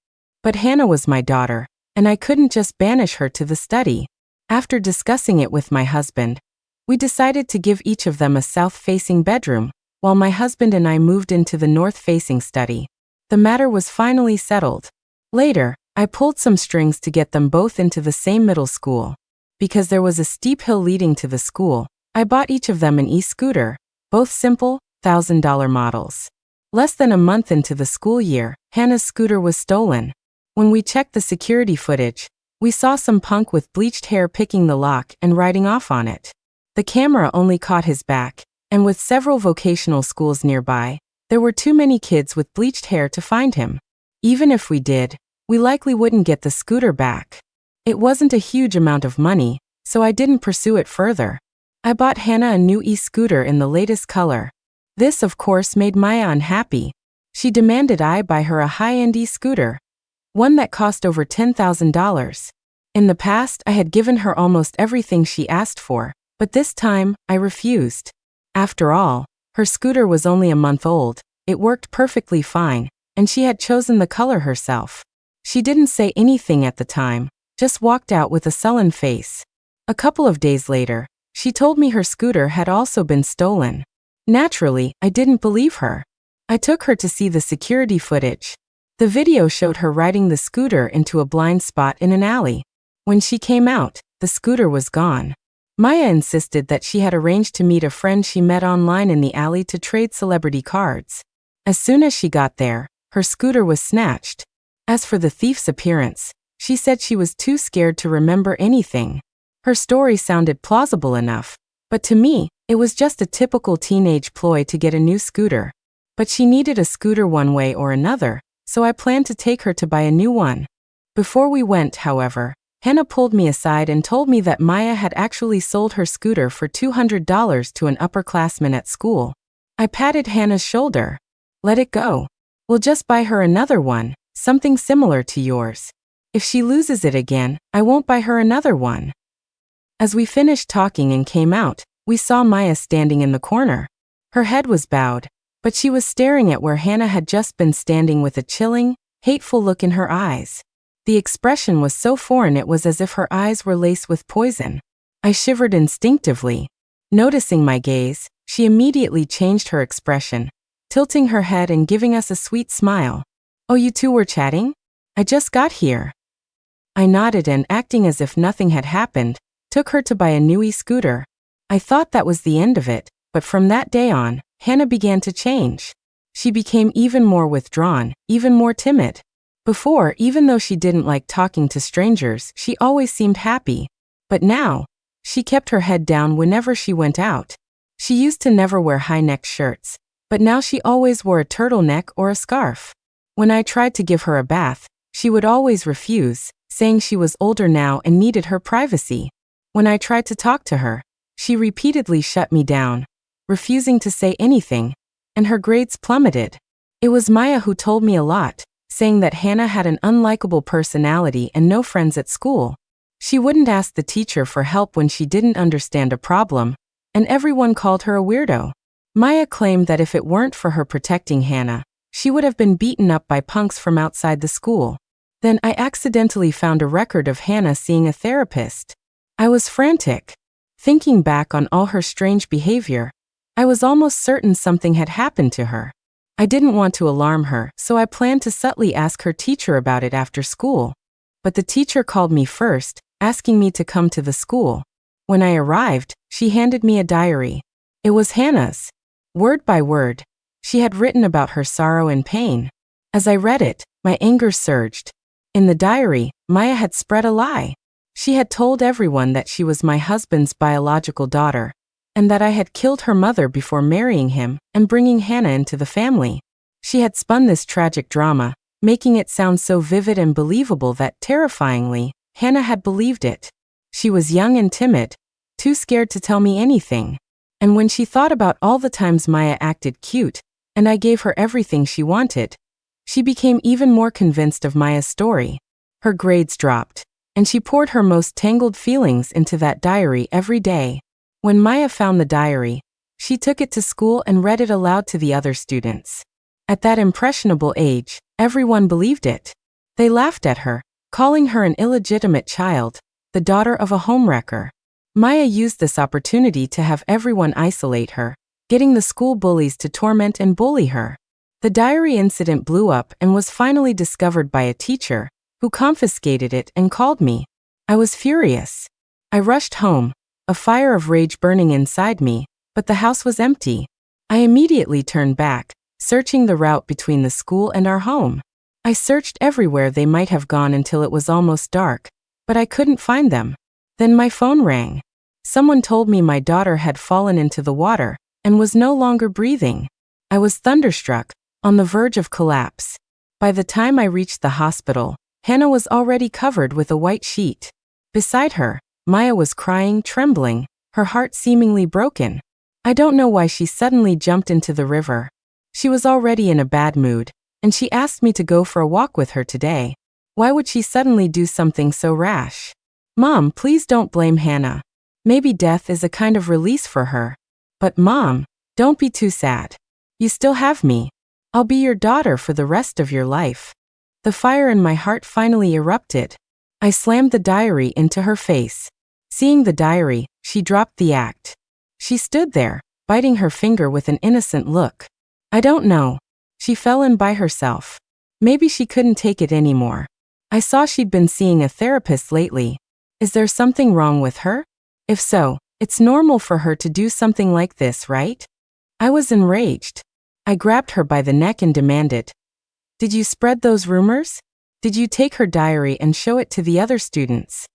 But Hannah was my daughter, and I couldn't just banish her to the study. After discussing it with my husband, we decided to give each of them a south-facing bedroom, while my husband and I moved into the north-facing study. The matter was finally settled. Later, I pulled some strings to get them both into the same middle school. Because there was a steep hill leading to the school, I bought each of them an e-scooter, both simple, $1,000 models. Less than a month into the school year, Hannah's scooter was stolen. When we checked the security footage, we saw some punk with bleached hair picking the lock and riding off on it. The camera only caught his back, and with several vocational schools nearby, there were too many kids with bleached hair to find him. Even if we did, we likely wouldn't get the scooter back. It wasn't a huge amount of money, so I didn't pursue it further. I bought Hannah a new e-scooter in the latest color. This, of course, made Maya unhappy. She demanded I buy her a high-end e-scooter, one that cost over $10,000. In the past, I had given her almost everything she asked for, but this time, I refused. After all, her scooter was only a month old, it worked perfectly fine, and she had chosen the color herself. She didn't say anything at the time, just walked out with a sullen face. A couple of days later, she told me her scooter had also been stolen. Naturally, I didn't believe her. I took her to see the security footage. The video showed her riding the scooter into a blind spot in an alley. When she came out, the scooter was gone. Maya insisted that she had arranged to meet a friend she met online in the alley to trade celebrity cards. As soon as she got there, her scooter was snatched. As for the thief's appearance, she said she was too scared to remember anything. Her story sounded plausible enough, but to me, it was just a typical teenage ploy to get a new scooter. But she needed a scooter one way or another, so I planned to take her to buy a new one. Before we went, however, Hannah pulled me aside and told me that Maya had actually sold her scooter for $200 to an upperclassman at school. I patted Hannah's shoulder. Let it go. We'll just buy her another one, something similar to yours. If she loses it again, I won't buy her another one. As we finished talking and came out, we saw Maya standing in the corner. Her head was bowed, but she was staring at where Hannah had just been standing with a chilling, hateful look in her eyes. The expression was so foreign it was as if her eyes were laced with poison. I shivered instinctively. Noticing my gaze, she immediately changed her expression, tilting her head and giving us a sweet smile. "Oh, you two were chatting? I just got here." I nodded and, acting as if nothing had happened, took her to buy a new e-scooter. I thought that was the end of it, but from that day on, Hannah began to change. She became even more withdrawn, even more timid. Before, even though she didn't like talking to strangers, she always seemed happy. But now, she kept her head down whenever she went out. She used to never wear high-necked shirts, but now she always wore a turtleneck or a scarf. When I tried to give her a bath, she would always refuse, saying she was older now and needed her privacy. When I tried to talk to her, she repeatedly shut me down, refusing to say anything, and her grades plummeted. It was Maya who told me a lot, saying that Hannah had an unlikable personality and no friends at school. She wouldn't ask the teacher for help when she didn't understand a problem, and everyone called her a weirdo. Maya claimed that if it weren't for her protecting Hannah, she would have been beaten up by punks from outside the school. Then I accidentally found a record of Hannah seeing a therapist. I was frantic. Thinking back on all her strange behavior, I was almost certain something had happened to her. I didn't want to alarm her, so I planned to subtly ask her teacher about it after school. But the teacher called me first, asking me to come to the school. When I arrived, she handed me a diary. It was Hannah's. Word by word, she had written about her sorrow and pain. As I read it, my anger surged. In the diary, Maya had spread a lie. She had told everyone that she was my husband's biological daughter, and that I had killed her mother before marrying him and bringing Hannah into the family. She had spun this tragic drama, making it sound so vivid and believable that, terrifyingly, Hannah had believed it. She was young and timid, too scared to tell me anything. And when she thought about all the times Maya acted cute, and I gave her everything she wanted, she became even more convinced of Maya's story. Her grades dropped, and she poured her most tangled feelings into that diary every day. When Maya found the diary, she took it to school and read it aloud to the other students. At that impressionable age, everyone believed it. They laughed at her, calling her an illegitimate child, the daughter of a homewrecker. Maya used this opportunity to have everyone isolate her, getting the school bullies to torment and bully her. The diary incident blew up and was finally discovered by a teacher, who confiscated it and called me. I was furious. I rushed home, a fire of rage burning inside me, but the house was empty. I immediately turned back, searching the route between the school and our home. I searched everywhere they might have gone until it was almost dark, but I couldn't find them. Then my phone rang. Someone told me my daughter had fallen into the water and was no longer breathing. I was thunderstruck, on the verge of collapse. By the time I reached the hospital, Hannah was already covered with a white sheet. Beside her, Maya was crying, trembling, her heart seemingly broken. I don't know why she suddenly jumped into the river. She was already in a bad mood, and she asked me to go for a walk with her today. Why would she suddenly do something so rash? Mom, please don't blame Hannah. Maybe death is a kind of release for her. But Mom, don't be too sad. You still have me. I'll be your daughter for the rest of your life. The fire in my heart finally erupted. I slammed the diary into her face. Seeing the diary, she dropped the act. She stood there, biting her finger with an innocent look. I don't know. She fell in by herself. Maybe she couldn't take it anymore. I saw she'd been seeing a therapist lately. Is there something wrong with her? If so, it's normal for her to do something like this, right? I was enraged. I grabbed her by the neck and demanded, "Did you spread those rumors? Did you take her diary and show it to the other students?"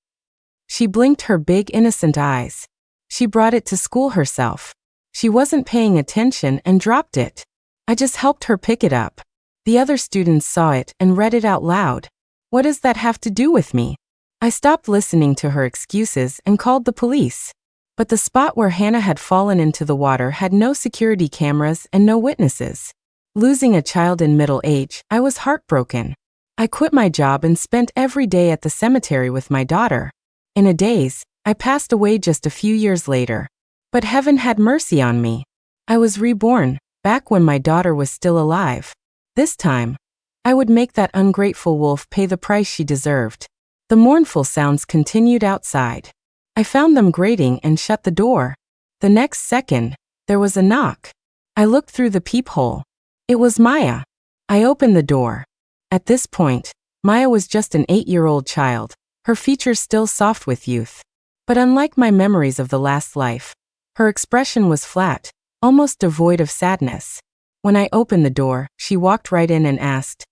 She blinked her big innocent eyes. She brought it to school herself. She wasn't paying attention and dropped it. I just helped her pick it up. The other students saw it and read it out loud. What does that have to do with me? I stopped listening to her excuses and called the police. But the spot where Hannah had fallen into the water had no security cameras and no witnesses. Losing a child in middle age, I was heartbroken. I quit my job and spent every day at the cemetery with my daughter. In a daze, I passed away just a few years later. But heaven had mercy on me. I was reborn, back when my daughter was still alive. This time, I would make that ungrateful wolf pay the price she deserved. The mournful sounds continued outside. I found them grating and shut the door. The next second, there was a knock. I looked through the peephole. It was Maya. I opened the door. At this point, Maya was just an 8-year-old child, her features still soft with youth. But unlike my memories of the last life, her expression was flat, almost devoid of sadness. When I opened the door, she walked right in and asked,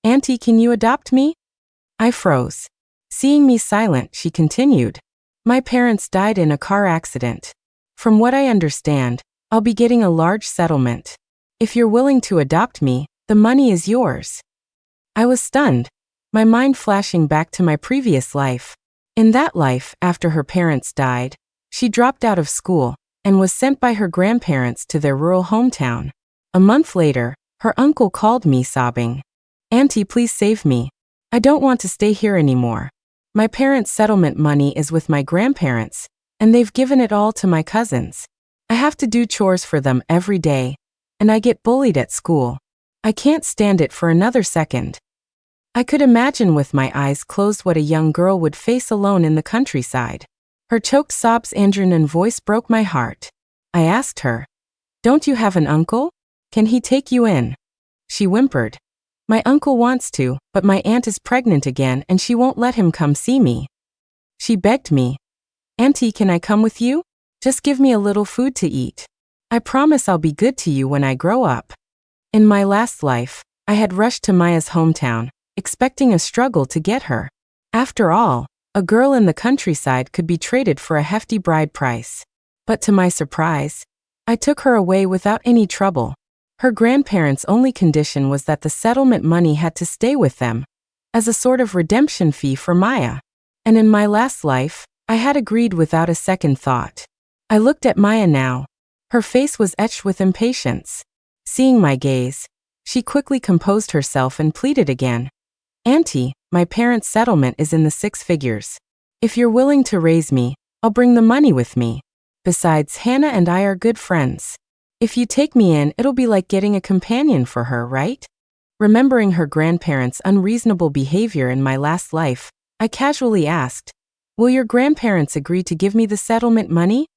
"Auntie, can you adopt me?" I froze. Seeing me silent, she continued, "My parents died in a car accident. From what I understand, I'll be getting a large settlement. If you're willing to adopt me, the money is yours." I was stunned, my mind flashing back to my previous life. In that life, after her parents died, she dropped out of school and was sent by her grandparents to their rural hometown. A month later, her uncle called me sobbing, "Auntie, please save me. I don't want to stay here anymore. My parents' settlement money is with my grandparents, and they've given it all to my cousins. I have to do chores for them every day, and I get bullied at school. I can't stand it for another second." I could imagine with my eyes closed what a young girl would face alone in the countryside. Her choked sobs and voice broke my heart. I asked her, "Don't you have an uncle? Can he take you in?" She whimpered, "My uncle wants to, but my aunt is pregnant again and she won't let him come see me." She begged me, "Auntie, can I come with you? Just give me a little food to eat. I promise I'll be good to you when I grow up." In my last life, I had rushed to Maya's hometown, expecting a struggle to get her. After all, a girl in the countryside could be traded for a hefty bride price. But to my surprise, I took her away without any trouble. Her grandparents' only condition was that the settlement money had to stay with them, as a sort of redemption fee for Maya. And in my last life, I had agreed without a second thought. I looked at Maya now. Her face was etched with impatience. Seeing my gaze, she quickly composed herself and pleaded again, "Auntie, my parents' settlement is in the 6 figures. If you're willing to raise me, I'll bring the money with me. Besides, Hannah and I are good friends. If you take me in, it'll be like getting a companion for her, right?" Remembering her grandparents' unreasonable behavior in my last life, I casually asked, "Will your grandparents agree to give me the settlement money?"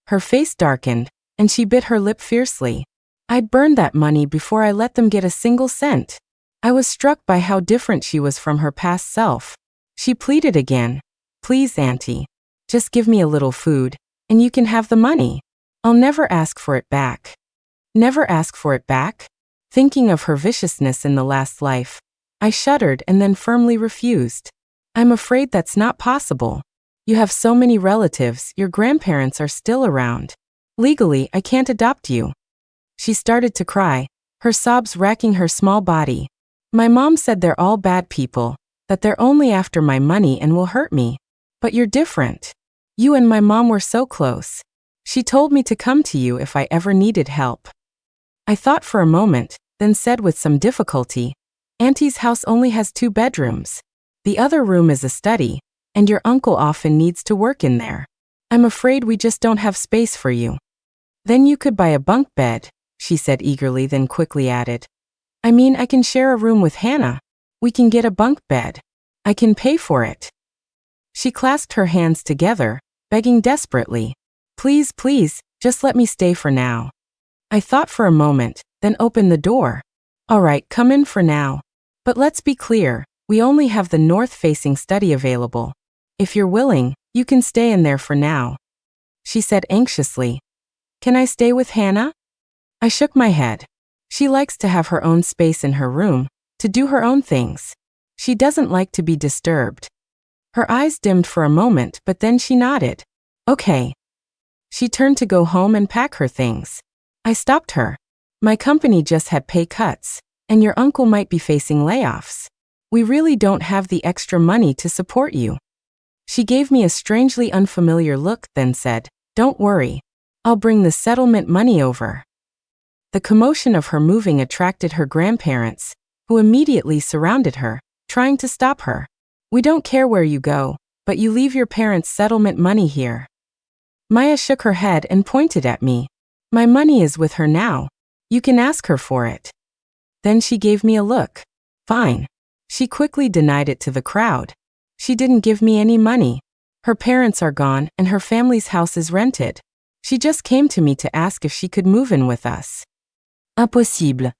Her face darkened, and she bit her lip fiercely. I'd burned that money before I let them get a single cent. I was struck by how different she was from her past self. She pleaded again, "Please, Auntie, just give me a little food, and you can have the money. I'll never ask for it back." Never ask for it back? Thinking of her viciousness in the last life, I shuddered and then firmly refused. "I'm afraid that's not possible. You have so many relatives, your grandparents are still around. Legally, I can't adopt you." She started to cry, her sobs racking her small body. "My mom said they're all bad people, that they're only after my money and will hurt me. But you're different. You and my mom were so close. She told me to come to you if I ever needed help." I thought for a moment, then said with some difficulty, "Auntie's house only has 2 bedrooms. The other room is a study, and your uncle often needs to work in there. I'm afraid we just don't have space for you." "Then you could buy a bunk bed," she said eagerly, then quickly added, "I mean, I can share a room with Hannah. We can get a bunk bed. I can pay for it." She clasped her hands together, begging desperately, "Please, please, just let me stay for now." I thought for a moment, then opened the door. "All right, come in for now. But let's be clear, we only have the north-facing study available. If you're willing, you can stay in there for now." She said anxiously, "Can I stay with Hannah?" I shook my head. She likes to have her own space in her room, to do her own things. She doesn't like to be disturbed. Her eyes dimmed for a moment, but then she nodded. "Okay." She turned to go home and pack her things. I stopped her. "My company just had pay cuts, and your uncle might be facing layoffs. We really don't have the extra money to support you." She gave me a strangely unfamiliar look, then said, "Don't worry. I'll bring the settlement money over." The commotion of her moving attracted her grandparents, who immediately surrounded her, trying to stop her. "We don't care where you go, but you leave your parents' settlement money here." Maya shook her head and pointed at me. "My money is with her now. You can ask her for it." Then she gave me a look. Fine. She quickly denied it to the crowd. She didn't give me any money. Her parents are gone and her family's house is rented. She just came to me to ask if she could move in with us. Impossible.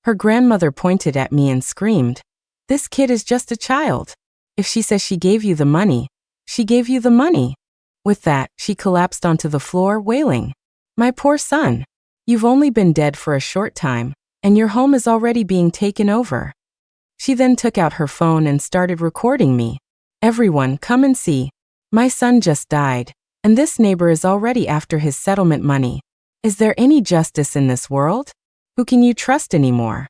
Her grandmother pointed at me and screamed, "This kid is just a child. If she says she gave you the money, she gave you the money." With that, she collapsed onto the floor, wailing, "My poor son. You've only been dead for a short time, and your home is already being taken over." She then took out her phone and started recording me. "Everyone, come and see. My son just died, and this neighbor is already after his settlement money. Is there any justice in this world? Who can you trust anymore?"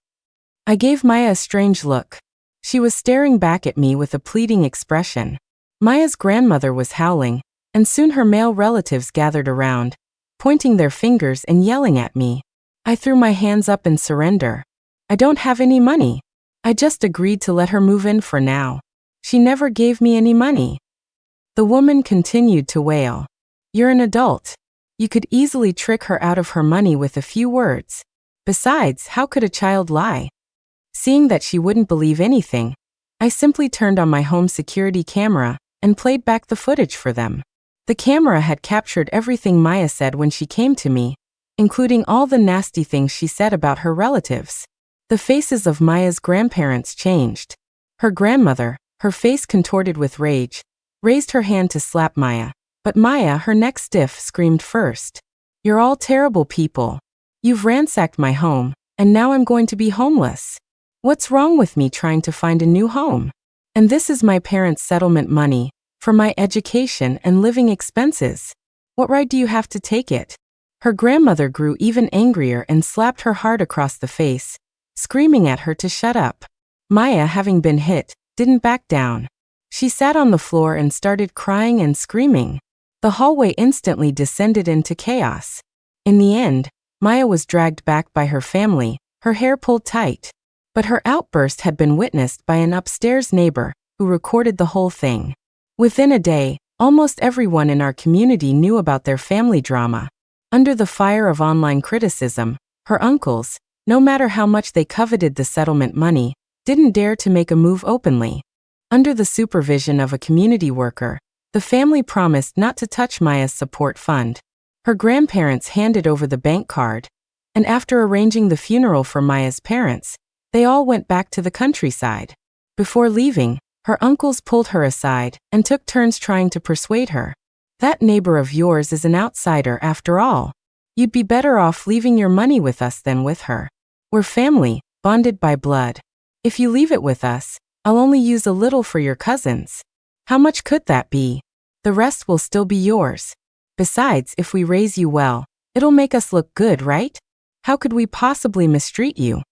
I gave Maya a strange look. She was staring back at me with a pleading expression. Maya's grandmother was howling, and soon her male relatives gathered around, pointing their fingers and yelling at me. I threw my hands up in surrender. "I don't have any money. I just agreed to let her move in for now. She never gave me any money." The woman continued to wail. "You're an adult. You could easily trick her out of her money with a few words. Besides, how could a child lie?" Seeing that she wouldn't believe anything, I simply turned on my home security camera and played back the footage for them. The camera had captured everything Maya said when she came to me, including all the nasty things she said about her relatives. The faces of Maya's grandparents changed. Her grandmother, her face contorted with rage, raised her hand to slap Maya, but Maya, her neck stiff, screamed first. "You're all terrible people. You've ransacked my home, and now I'm going to be homeless. What's wrong with me trying to find a new home? And this is my parents' settlement money, for my education and living expenses. What right do you have to take it?" Her grandmother grew even angrier and slapped her hard across the face, screaming at her to shut up. Maya, having been hit, didn't back down. She sat on the floor and started crying and screaming. The hallway instantly descended into chaos. In the end, Maya was dragged back by her family, her hair pulled tight. But her outburst had been witnessed by an upstairs neighbor, who recorded the whole thing. Within a day, almost everyone in our community knew about their family drama. Under the fire of online criticism, her uncles, no matter how much they coveted the settlement money, didn't dare to make a move openly. Under the supervision of a community worker, the family promised not to touch Maya's support fund. Her grandparents handed over the bank card, and after arranging the funeral for Maya's parents, they all went back to the countryside. Before leaving, her uncles pulled her aside and took turns trying to persuade her. "That neighbor of yours is an outsider after all. You'd be better off leaving your money with us than with her. We're family, bonded by blood. If you leave it with us, I'll only use a little for your cousins. How much could that be? The rest will still be yours. Besides, if we raise you well, it'll make us look good, right? How could we possibly mistreat you?"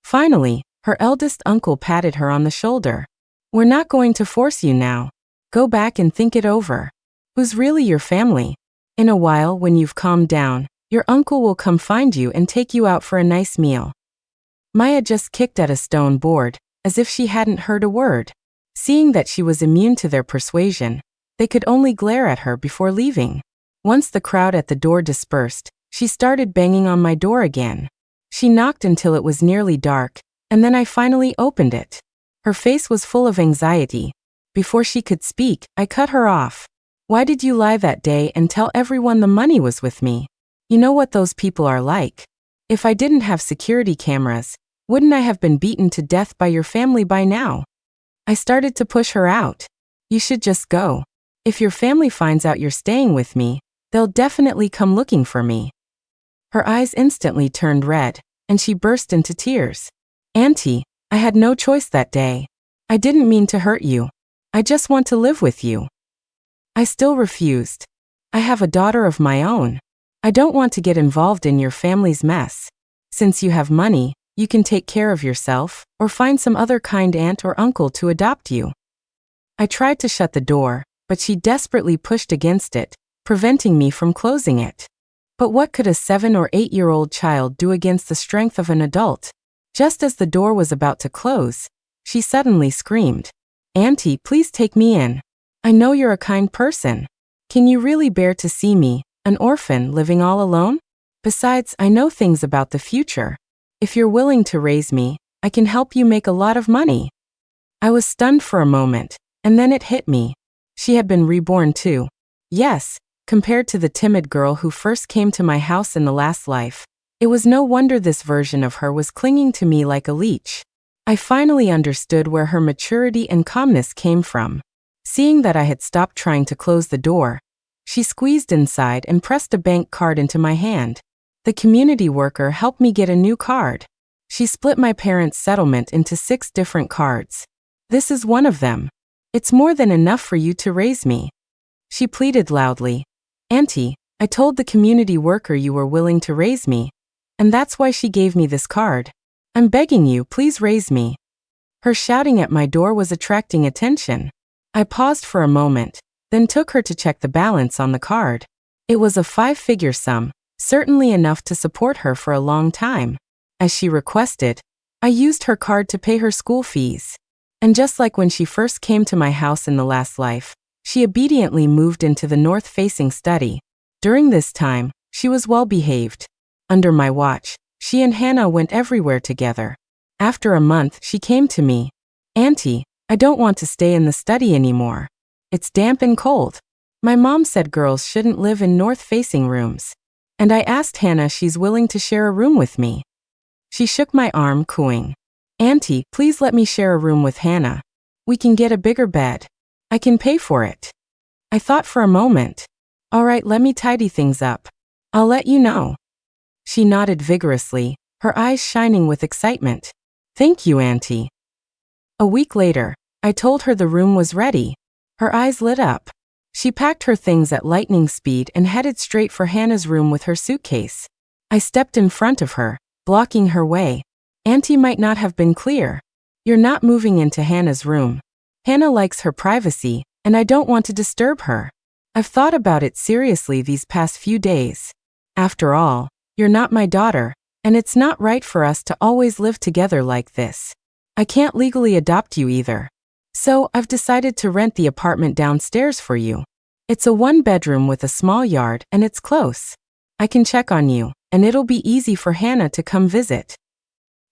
Finally, her eldest uncle patted her on the shoulder. "We're not going to force you now. Go back and think it over. Who's really your family? In a while, when you've calmed down, your uncle will come find you and take you out for a nice meal." Maya just kicked at a stone board, as if she hadn't heard a word. Seeing that she was immune to their persuasion, they could only glare at her before leaving. Once the crowd at the door dispersed, she started banging on my door again. She knocked until it was nearly dark, and then I finally opened it. Her face was full of anxiety. Before she could speak, I cut her off. "Why did you lie that day and tell everyone the money was with me? You know what those people are like. If I didn't have security cameras, wouldn't I have been beaten to death by your family by now?" I started to push her out. "You should just go. If your family finds out you're staying with me, they'll definitely come looking for me." Her eyes instantly turned red, and she burst into tears. "Auntie, I had no choice that day. I didn't mean to hurt you. I just want to live with you." I still refused. "I have a daughter of my own. I don't want to get involved in your family's mess. Since you have money, you can take care of yourself, or find some other kind aunt or uncle to adopt you." I tried to shut the door, but she desperately pushed against it, preventing me from closing it. But what could a 7 or 8-year-old child do against the strength of an adult? Just as the door was about to close, she suddenly screamed, "Auntie, please take me in. I know you're a kind person. Can you really bear to see me, an orphan, living all alone? Besides, I know things about the future. If you're willing to raise me, I can help you make a lot of money. I was stunned for a moment, and then it hit me. She had been reborn too. Yes, compared to the timid girl who first came to my house in the last life, it was no wonder this version of her was clinging to me like a leech. I finally understood where her maturity and calmness came from. Seeing that I had stopped trying to close the door, she squeezed inside and pressed a bank card into my hand. The community worker helped me get a new card. She split my parents' settlement into 6 different cards. This is one of them. It's more than enough for you to raise me. She pleaded loudly. Auntie, I told the community worker you were willing to raise me, and that's why she gave me this card. I'm begging you, please raise me. Her shouting at my door was attracting attention. I paused for a moment, then took her to check the balance on the card. It was a 5-figure sum, certainly enough to support her for a long time. As she requested, I used her card to pay her school fees. And just like when she first came to my house in the last life, she obediently moved into the north-facing study. During this time, she was well behaved. Under my watch, she and Hannah went everywhere together. After a month, she came to me. Auntie, I don't want to stay in the study anymore. It's damp and cold. My mom said girls shouldn't live in north-facing rooms. And I asked Hannah she's willing to share a room with me. She shook my arm, cooing. Auntie, please let me share a room with Hannah. We can get a bigger bed. I can pay for it. I thought for a moment. All right, let me tidy things up. I'll let you know. She nodded vigorously, her eyes shining with excitement. Thank you, Auntie. A week later, I told her the room was ready. Her eyes lit up. She packed her things at lightning speed and headed straight for Hannah's room with her suitcase. I stepped in front of her, blocking her way. Auntie might not have been clear. You're not moving into Hannah's room. Hannah likes her privacy, and I don't want to disturb her. I've thought about it seriously these past few days. After all, you're not my daughter, and it's not right for us to always live together like this. I can't legally adopt you either. So, I've decided to rent the apartment downstairs for you. It's a 1-bedroom with a small yard, and it's close. I can check on you, and it'll be easy for Hannah to come visit.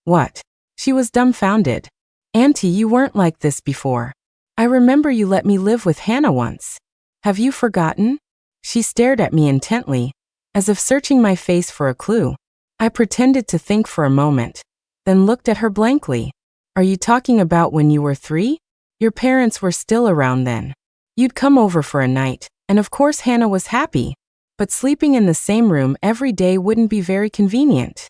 What? She was dumbfounded. Auntie, you weren't like this before. I remember you let me live with Hannah once. Have you forgotten? She stared at me intently, as if searching my face for a clue. I pretended to think for a moment, then looked at her blankly. Are you talking about when you were 3? Your parents were still around then. You'd come over for a night, and of course Hannah was happy. But sleeping in the same room every day wouldn't be very convenient.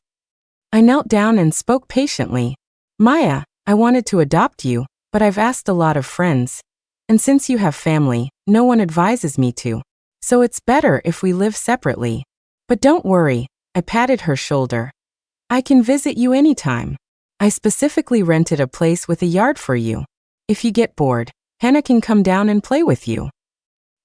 I knelt down and spoke patiently. Maya, I wanted to adopt you, but I've asked a lot of friends. And since you have family, no one advises me to. So it's better if we live separately. But don't worry, I patted her shoulder. I can visit you anytime. I specifically rented a place with a yard for you. If you get bored, Hannah can come down and play with you.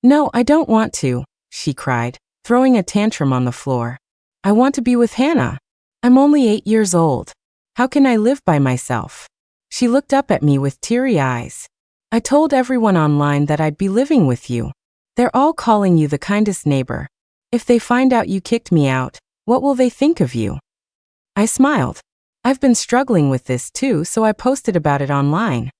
No, I don't want to, she cried, throwing a tantrum on the floor. I want to be with Hannah. I'm only 8 years old. How can I live by myself? She looked up at me with teary eyes. I told everyone online that I'd be living with you. They're all calling you the kindest neighbor. If they find out you kicked me out, what will they think of you? I smiled. I've been struggling with this too, so I posted about it online.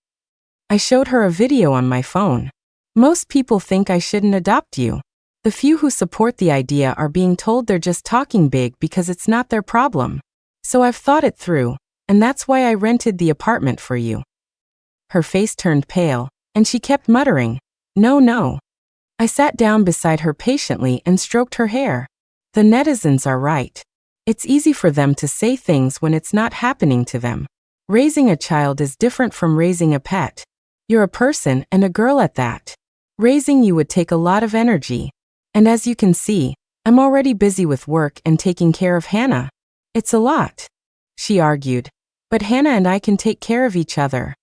I showed her a video on my phone. Most people think I shouldn't adopt you. The few who support the idea are being told they're just talking big because it's not their problem. So I've thought it through, and that's why I rented the apartment for you. Her face turned pale, and she kept muttering, No, no. I sat down beside her patiently and stroked her hair. The netizens are right. It's easy for them to say things when it's not happening to them. Raising a child is different from raising a pet. You're a person and a girl at that. Raising you would take a lot of energy. And as you can see, I'm already busy with work and taking care of Hannah. It's a lot, she argued. But Hannah and I can take care of each other.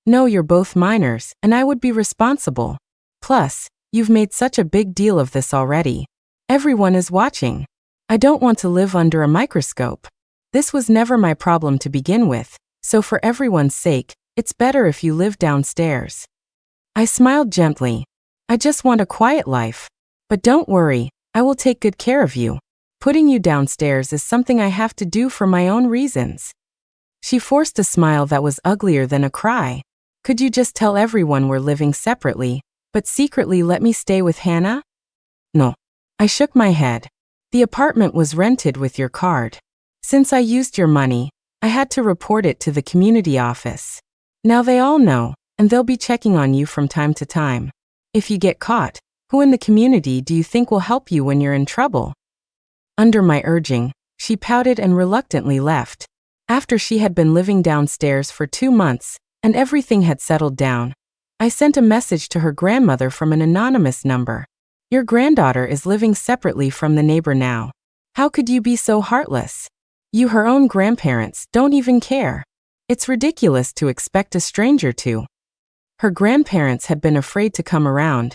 No, you're both minors, and I would be responsible. Plus, you've made such a big deal of this already. Everyone is watching. I don't want to live under a microscope. This was never my problem to begin with, so for everyone's sake, it's better if you live downstairs. I smiled gently. I just want a quiet life. But don't worry, I will take good care of you. Putting you downstairs is something I have to do for my own reasons. She forced a smile that was uglier than a cry. Could you just tell everyone we're living separately, but secretly let me stay with Hannah? No. I shook my head. The apartment was rented with your card. Since I used your money, I had to report it to the community office. Now they all know, and they'll be checking on you from time to time. If you get caught, who in the community do you think will help you when you're in trouble? Under my urging, she pouted and reluctantly left. After she had been living downstairs for 2 months, and everything had settled down, I sent a message to her grandmother from an anonymous number. Your granddaughter is living separately from the neighbor now. How could you be so heartless? You, her own grandparents, don't even care. It's ridiculous to expect a stranger to. Her grandparents had been afraid to come around,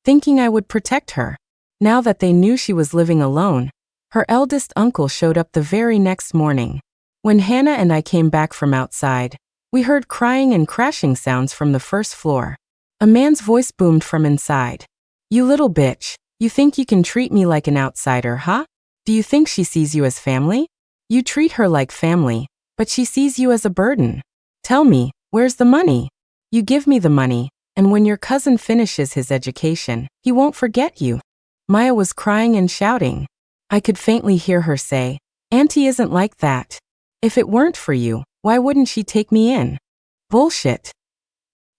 thinking I would protect her. Now that they knew she was living alone, her eldest uncle showed up the very next morning. When Hannah and I came back from outside, we heard crying and crashing sounds from the first floor. A man's voice boomed from inside. You little bitch, you think you can treat me like an outsider, huh? Do you think she sees you as family? You treat her like family, but she sees you as a burden. Tell me, where's the money? You give me the money, and when your cousin finishes his education, he won't forget you. Maya was crying and shouting. I could faintly hear her say, Auntie isn't like that. If it weren't for you, why wouldn't she take me in? Bullshit.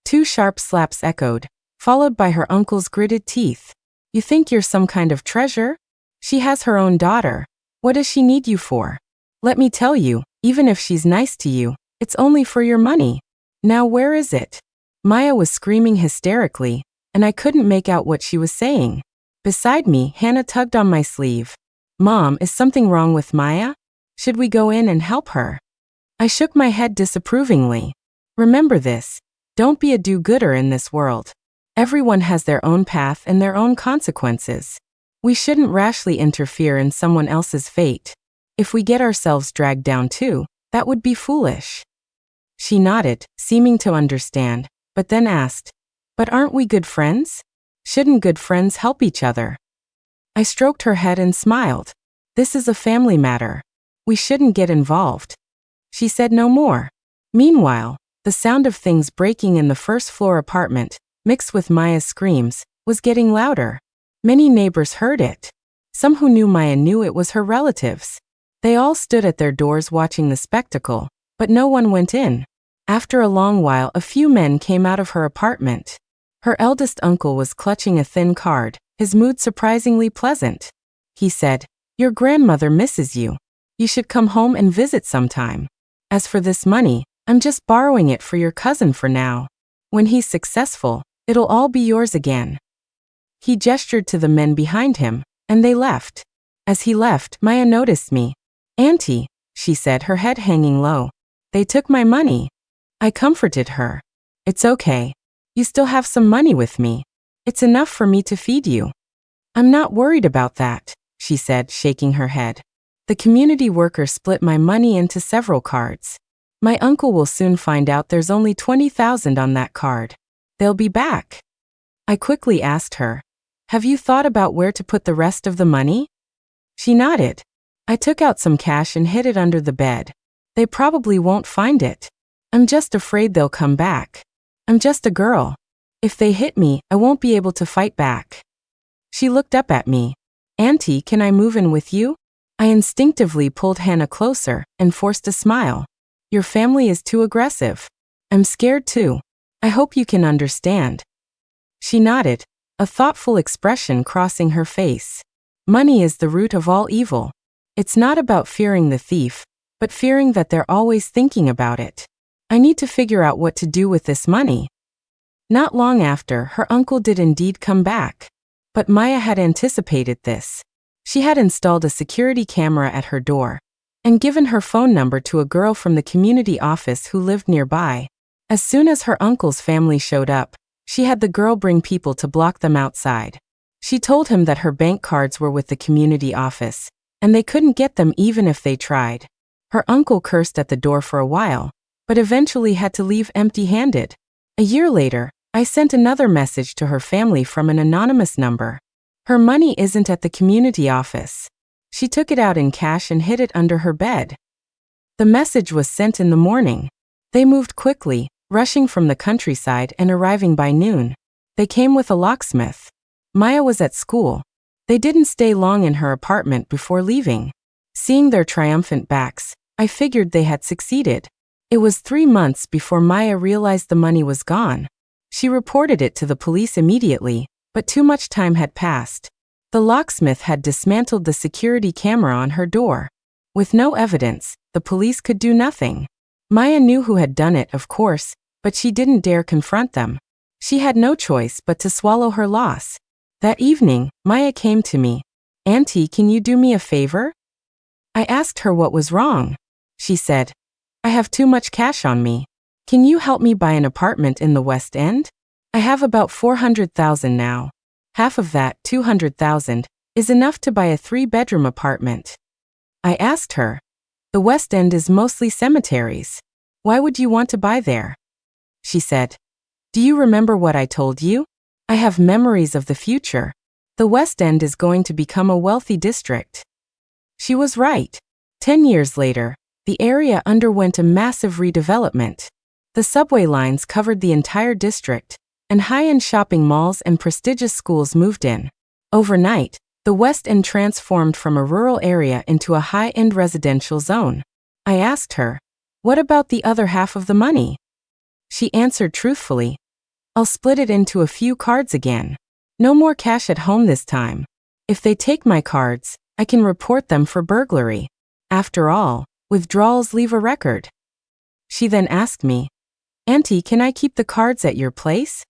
2 sharp slaps echoed, followed by her uncle's gritted teeth. You think you're some kind of treasure? She has her own daughter. What does she need you for? Let me tell you, even if she's nice to you, it's only for your money. Now where is it? Maya was screaming hysterically, and I couldn't make out what she was saying. Beside me, Hannah tugged on my sleeve. Mom, is something wrong with Maya? Should we go in and help her? I shook my head disapprovingly. Remember this. Don't be a do-gooder in this world. Everyone has their own path and their own consequences. We shouldn't rashly interfere in someone else's fate. If we get ourselves dragged down too, that would be foolish. She nodded, seeming to understand, but then asked, But aren't we good friends? Shouldn't good friends help each other? I stroked her head and smiled. This is a family matter. We shouldn't get involved. She said no more. Meanwhile, the sound of things breaking in the first-floor apartment, mixed with Maya's screams, was getting louder. Many neighbors heard it. Some who knew Maya knew it was her relatives. They all stood at their doors watching the spectacle, but no one went in. After a long while, a few men came out of her apartment. Her eldest uncle was clutching a thin card, his mood surprisingly pleasant. He said, Your grandmother misses you. You should come home and visit sometime. As for this money, I'm just borrowing it for your cousin for now. When he's successful, it'll all be yours again. He gestured to the men behind him, and they left. As he left, Maya noticed me. Auntie, she said, her head hanging low. They took my money. I comforted her. It's okay. You still have some money with me. It's enough for me to feed you. I'm not worried about that, she said, shaking her head. The community worker split my money into several cards. My uncle will soon find out there's only 20,000 on that card. They'll be back. I quickly asked her, Have you thought about where to put the rest of the money? She nodded. I took out some cash and hid it under the bed. They probably won't find it. I'm just afraid they'll come back. I'm just a girl. If they hit me, I won't be able to fight back. She looked up at me. Auntie, can I move in with you? I instinctively pulled Hannah closer and forced a smile. Your family is too aggressive. I'm scared too. I hope you can understand. She nodded, a thoughtful expression crossing her face. Money is the root of all evil. It's not about fearing the thief, but fearing that they're always thinking about it. I need to figure out what to do with this money. Not long after, her uncle did indeed come back. But Maya had anticipated this. She had installed a security camera at her door and given her phone number to a girl from the community office who lived nearby. As soon as her uncle's family showed up, she had the girl bring people to block them outside. She told him that her bank cards were with the community office, and they couldn't get them even if they tried. Her uncle cursed at the door for a while, but eventually had to leave empty-handed. A year later, I sent another message to her family from an anonymous number. Her money isn't at the community office. She took it out in cash and hid it under her bed. The message was sent in the morning. They moved quickly, rushing from the countryside and arriving by noon. They came with a locksmith. Maya was at school. They didn't stay long in her apartment before leaving. Seeing their triumphant backs, I figured they had succeeded. It was 3 months before Maya realized the money was gone. She reported it to the police immediately, but too much time had passed. The locksmith had dismantled the security camera on her door. With no evidence, the police could do nothing. Maya knew who had done it, of course, but she didn't dare confront them. She had no choice but to swallow her loss. That evening, Maya came to me. "Auntie, can you do me a favor?" I asked her what was wrong. She said, "I have too much cash on me. Can you help me buy an apartment in the West End? I have about 400,000 now. Half of that, 200,000, is enough to buy a 3-bedroom apartment." I asked her, "The West End is mostly cemeteries. Why would you want to buy there?" She said, "Do you remember what I told you? I have memories of the future. The West End is going to become a wealthy district." She was right. 10 years later, the area underwent a massive redevelopment. The subway lines covered the entire district, and high-end shopping malls and prestigious schools moved in. Overnight, the West End transformed from a rural area into a high-end residential zone. I asked her, "What about the other half of the money?" She answered truthfully, "I'll split it into a few cards again. No more cash at home this time. If they take my cards, I can report them for burglary. After all, withdrawals leave a record." She then asked me, "Auntie, can I keep the cards at your place?"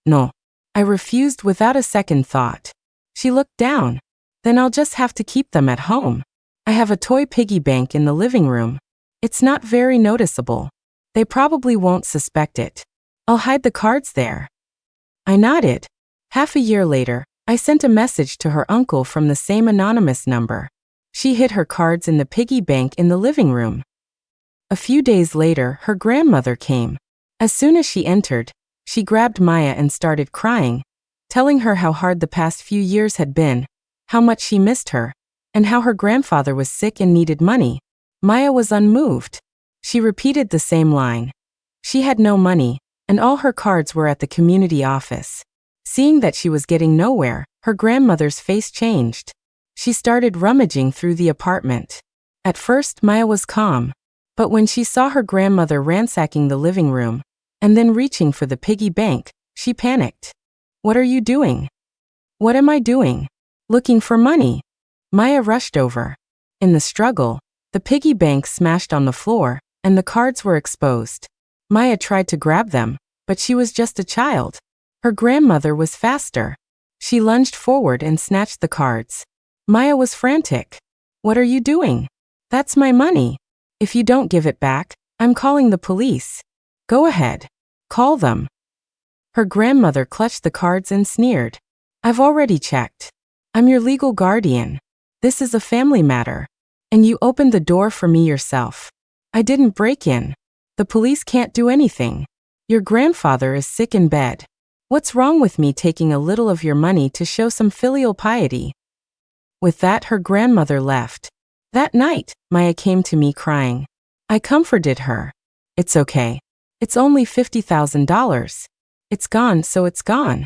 "No." I refused without a second thought. She looked down. "Then I'll just have to keep them at home. I have a toy piggy bank in the living room. It's not very noticeable. They probably won't suspect it. I'll hide the cards there." I nodded. Half a year later, I sent a message to her uncle from the same anonymous number. She hid her cards in the piggy bank in the living room. A few days later, her grandmother came. As soon as she entered, she grabbed Maya and started crying, telling her how hard the past few years had been, how much she missed her, and how her grandfather was sick and needed money. Maya was unmoved. She repeated the same line. She had no money, and all her cards were at the community office. Seeing that she was getting nowhere, her grandmother's face changed. She started rummaging through the apartment. At first, Maya was calm, but when she saw her grandmother ransacking the living room, and then reaching for the piggy bank, she panicked. "What are you doing?" "What am I doing?" "Looking for money." Maya rushed over. In the struggle, the piggy bank smashed on the floor, and the cards were exposed. Maya tried to grab them, but she was just a child. Her grandmother was faster. She lunged forward and snatched the cards. Maya was frantic. "What are you doing?" "That's my money. If you don't give it back, I'm calling the police." "Go ahead. Call them." Her grandmother clutched the cards and sneered. "I've already checked. I'm your legal guardian. This is a family matter. And you opened the door for me yourself. I didn't break in. The police can't do anything. Your grandfather is sick in bed. What's wrong with me taking a little of your money to show some filial piety?" With that, her grandmother left. That night, Maya came to me crying. I comforted her. "It's okay. It's only $50,000. It's gone, so it's gone."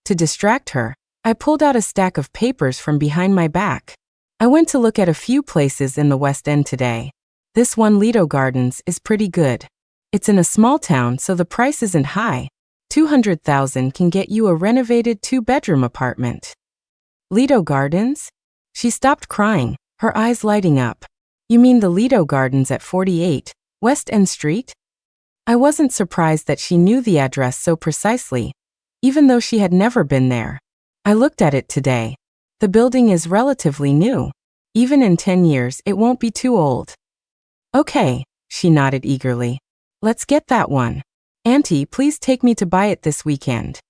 To distract her, I pulled out a stack of papers from behind my back. I went to look at a few places in the West End today. This one, Lido Gardens, is pretty good. It's in a small town, so the price isn't high. 200,000 can get you a renovated 2-bedroom apartment. Lido Gardens? She stopped crying, her eyes lighting up. "You mean the Lido Gardens at 48 West End Street?" I wasn't surprised that she knew the address so precisely, even though she had never been there. I looked at it today. The building is relatively new. Even in 10 years, it won't be too old. "Okay," she nodded eagerly. "Let's get that one. Auntie, please take me to buy it this weekend."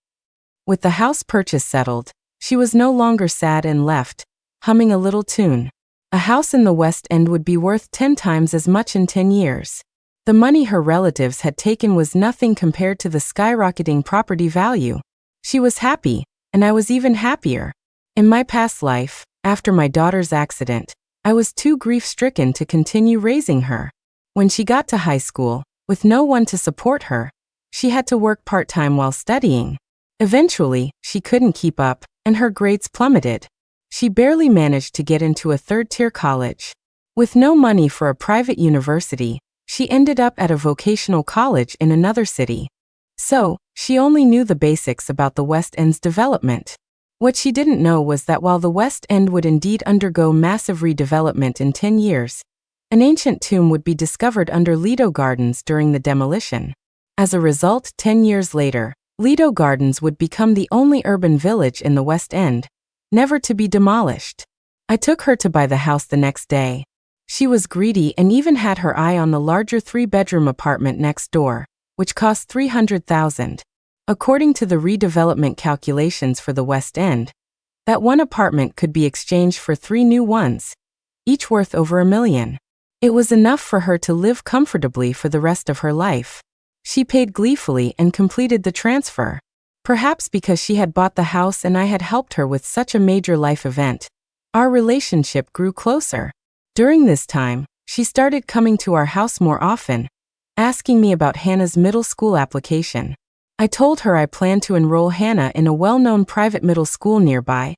With the house purchase settled, she was no longer sad and left, humming a little tune. A house in the West End would be worth 10 times as much in 10 years. The money her relatives had taken was nothing compared to the skyrocketing property value. She was happy, and I was even happier. In my past life, after my daughter's accident, I was too grief-stricken to continue raising her. When she got to high school, with no one to support her, she had to work part-time while studying. Eventually, she couldn't keep up, and her grades plummeted. She barely managed to get into a third-tier college. With no money for a private university, she ended up at a vocational college in another city. So, she only knew the basics about the West End's development. What she didn't know was that while the West End would indeed undergo massive redevelopment in 10 years, an ancient tomb would be discovered under Lido Gardens during the demolition. As a result, 10 years later, Lido Gardens would become the only urban village in the West End, never to be demolished. I took her to buy the house the next day. She was greedy and even had her eye on the larger 3-bedroom apartment next door, which cost $300,000. According to the redevelopment calculations for the West End, that one apartment could be exchanged for 3 new ones, each worth over $1 million. It was enough for her to live comfortably for the rest of her life. She paid gleefully and completed the transfer. Perhaps because she had bought the house and I had helped her with such a major life event, our relationship grew closer. During this time, she started coming to our house more often, asking me about Hannah's middle school application. I told her I planned to enroll Hannah in a well-known private middle school nearby,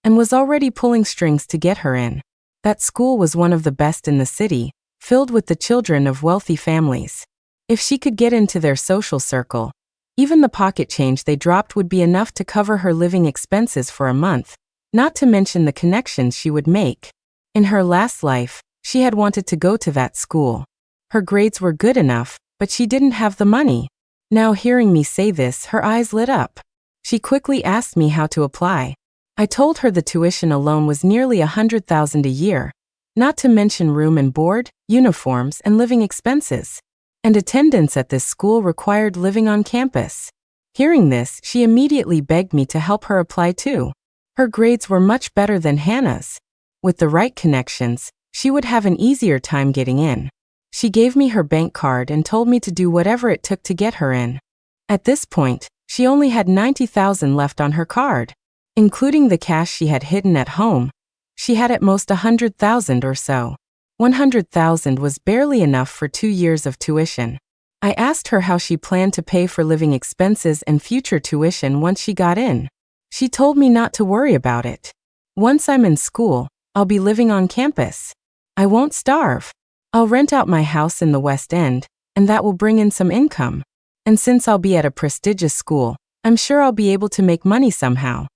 and was already pulling strings to get her in. That school was one of the best in the city, filled with the children of wealthy families. If she could get into their social circle, even the pocket change they dropped would be enough to cover her living expenses for a month, not to mention the connections she would make. In her last life, she had wanted to go to that school. Her grades were good enough, but she didn't have the money. Now hearing me say this, her eyes lit up. She quickly asked me how to apply. I told her the tuition alone was nearly $100,000 a year, not to mention room and board, uniforms, and living expenses. And attendance at this school required living on campus. Hearing this, she immediately begged me to help her apply too. Her grades were much better than Hannah's. With the right connections, she would have an easier time getting in. She gave me her bank card and told me to do whatever it took to get her in. At this point, she only had $90,000 left on her card. Including the cash she had hidden at home, she had at most $100,000 or so. $100,000 was barely enough for 2 years of tuition. I asked her how she planned to pay for living expenses and future tuition once she got in. She told me not to worry about it. Once I'm in school, I'll be living on campus. I won't starve. I'll rent out my house in the West End, and that will bring in some income. And since I'll be at a prestigious school, I'm sure I'll be able to make money somehow.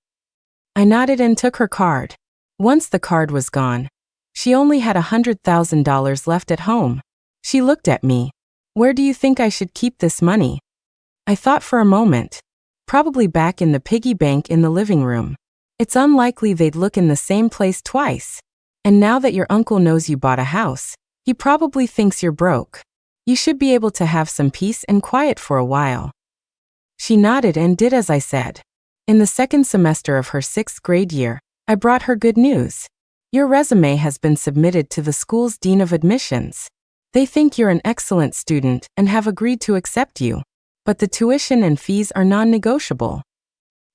I nodded and took her card. Once the card was gone, she only had $100,000 left at home. She looked at me. Where do you think I should keep this money? I thought for a moment. Probably back in the piggy bank in the living room. It's unlikely they'd look in the same place twice. And now that your uncle knows you bought a house, he probably thinks you're broke. You should be able to have some peace and quiet for a while. She nodded and did as I said. In the second semester of her 6th grade year, I brought her good news. Your resume has been submitted to the school's dean of admissions. They think you're an excellent student and have agreed to accept you, but the tuition and fees are non-negotiable.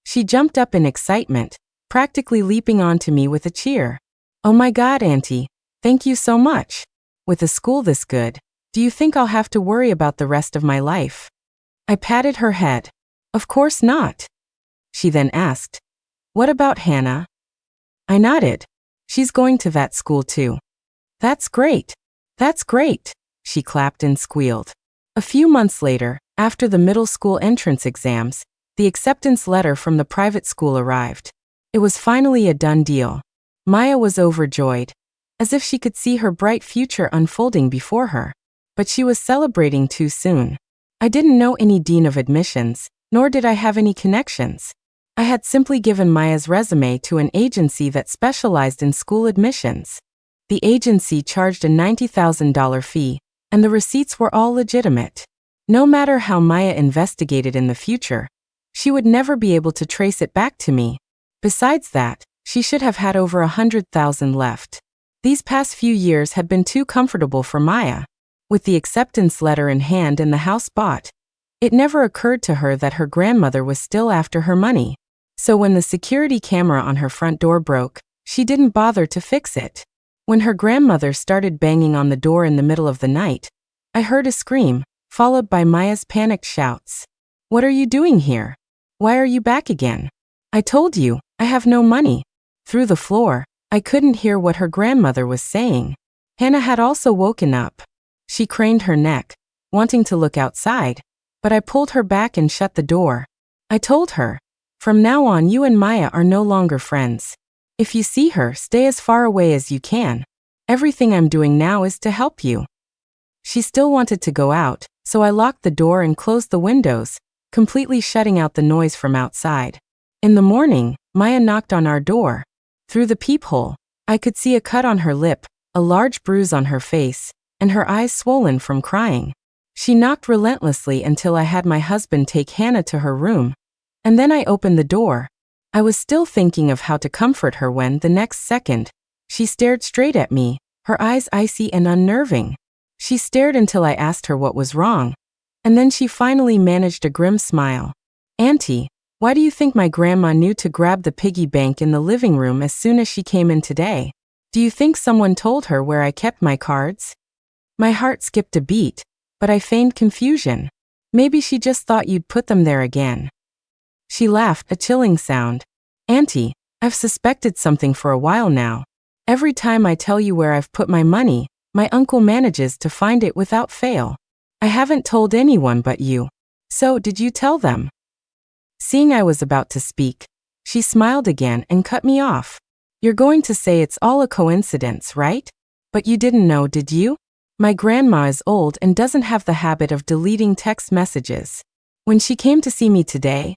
She jumped up in excitement, practically leaping onto me with a cheer. Oh my God, Auntie, thank you so much. With a school this good, do you think I'll have to worry about the rest of my life? I patted her head. Of course not. She then asked, what about Hannah? I nodded. She's going to that school too. That's great. That's great. She clapped and squealed. A few months later, after the middle school entrance exams, the acceptance letter from the private school arrived. It was finally a done deal. Maya was overjoyed, as if she could see her bright future unfolding before her. But she was celebrating too soon. I didn't know any dean of admissions, nor did I have any connections. I had simply given Maya's resume to an agency that specialized in school admissions. The agency charged a $90,000 fee, and the receipts were all legitimate. No matter how Maya investigated in the future, she would never be able to trace it back to me. Besides that, she should have had over $100,000 left. These past few years had been too comfortable for Maya. With the acceptance letter in hand and the house bought, it never occurred to her that her grandmother was still after her money. So when the security camera on her front door broke, she didn't bother to fix it. When her grandmother started banging on the door in the middle of the night, I heard a scream, followed by Maya's panicked shouts. What are you doing here? Why are you back again? I told you, I have no money. Through the floor, I couldn't hear what her grandmother was saying. Hannah had also woken up. She craned her neck, wanting to look outside, but I pulled her back and shut the door. I told her, from now on you and Maya are no longer friends. If you see her, stay as far away as you can. Everything I'm doing now is to help you. She still wanted to go out, so I locked the door and closed the windows, completely shutting out the noise from outside. In the morning, Maya knocked on our door. Through the peephole, I could see a cut on her lip, a large bruise on her face, and her eyes swollen from crying. She knocked relentlessly until I had my husband take Hannah to her room, and then I opened the door. I was still thinking of how to comfort her when, the next second, she stared straight at me, her eyes icy and unnerving. She stared until I asked her what was wrong, and then she finally managed a grim smile. Auntie, why do you think my grandma knew to grab the piggy bank in the living room as soon as she came in today? Do you think someone told her where I kept my cards? My heart skipped a beat, but I feigned confusion. Maybe she just thought you'd put them there again. She laughed, a chilling sound. Auntie, I've suspected something for a while now. Every time I tell you where I've put my money, my uncle manages to find it without fail. I haven't told anyone but you. So, did you tell them? Seeing I was about to speak, she smiled again and cut me off. You're going to say it's all a coincidence, right? But you didn't know, did you? My grandma is old and doesn't have the habit of deleting text messages. When she came to see me today,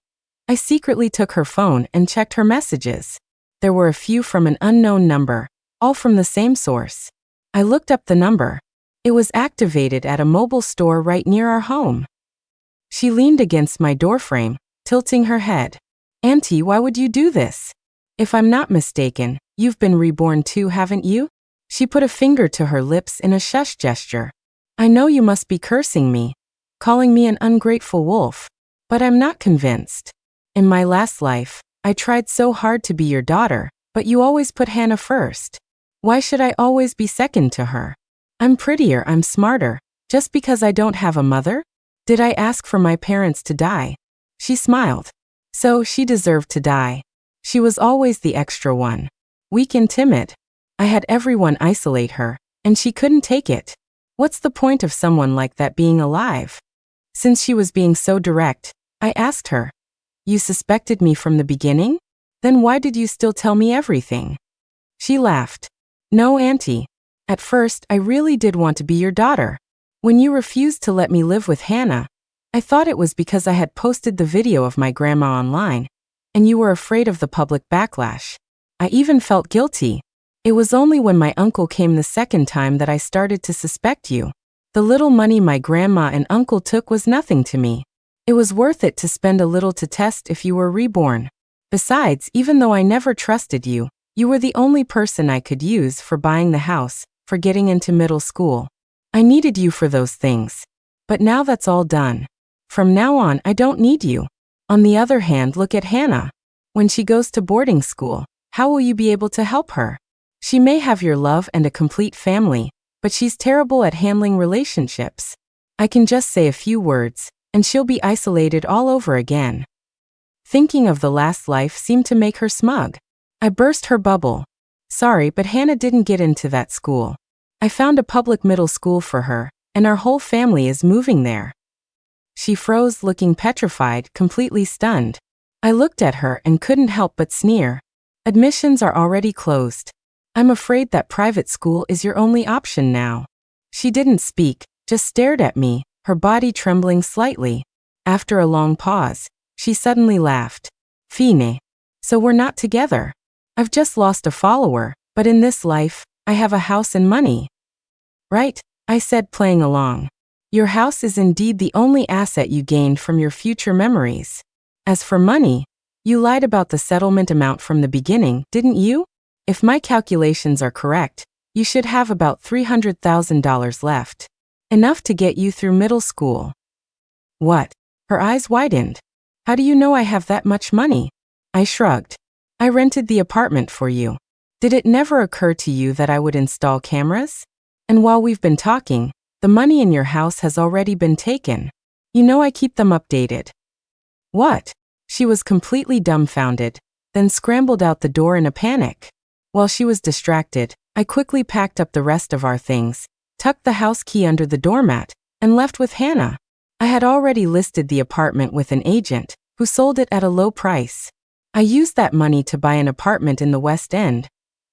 I secretly took her phone and checked her messages. There were a few from an unknown number, all from the same source. I looked up the number. It was activated at a mobile store right near our home. She leaned against my doorframe, tilting her head. Auntie, why would you do this? If I'm not mistaken, you've been reborn too, haven't you? She put a finger to her lips in a shush gesture. I know you must be cursing me, calling me an ungrateful wolf, but I'm not convinced. In my last life, I tried so hard to be your daughter, but you always put Hannah first. Why should I always be second to her? I'm prettier, I'm smarter, just because I don't have a mother? Did I ask for my parents to die? She smiled. So she deserved to die. She was always the extra one. Weak and timid. I had everyone isolate her, and she couldn't take it. What's the point of someone like that being alive? Since she was being so direct, I asked her, you suspected me from the beginning? Then why did you still tell me everything? She laughed. No, Auntie. At first, I really did want to be your daughter. When you refused to let me live with Hannah, I thought it was because I had posted the video of my grandma online, and you were afraid of the public backlash. I even felt guilty. It was only when my uncle came the second time that I started to suspect you. The little money my grandma and uncle took was nothing to me. It was worth it to spend a little to test if you were reborn. Besides, even though I never trusted you, you were the only person I could use for buying the house, for getting into middle school. I needed you for those things. But now that's all done. From now on, I don't need you. On the other hand, look at Hannah. When she goes to boarding school, how will you be able to help her? She may have your love and a complete family, but she's terrible at handling relationships. I can just say a few words, and she'll be isolated all over again. Thinking of the last life seemed to make her smug. I burst her bubble. Sorry, but Hannah didn't get into that school. I found a public middle school for her, and our whole family is moving there. She froze, looking petrified, completely stunned. I looked at her and couldn't help but sneer. Admissions are already closed. I'm afraid that private school is your only option now. She didn't speak, just stared at me, her body trembling slightly. After a long pause, she suddenly laughed. Fine. So we're not together. I've just lost a follower, but in this life, I have a house and money. Right, I said, playing along. Your house is indeed the only asset you gained from your future memories. As for money, you lied about the settlement amount from the beginning, didn't you? If my calculations are correct, you should have about $300,000 left. Enough to get you through middle school. What? Her eyes widened. How do you know I have that much money? I shrugged. I rented the apartment for you. Did it never occur to you that I would install cameras? And while we've been talking, The money in your house has already been taken. You know I keep them updated." "What?" She was completely dumbfounded, then scrambled out the door in a panic. While she was distracted, I quickly packed up the rest of our things, tucked the house key under the doormat, and left with Hannah. I had already listed the apartment with an agent, who sold it at a low price. I used that money to buy an apartment in the West End,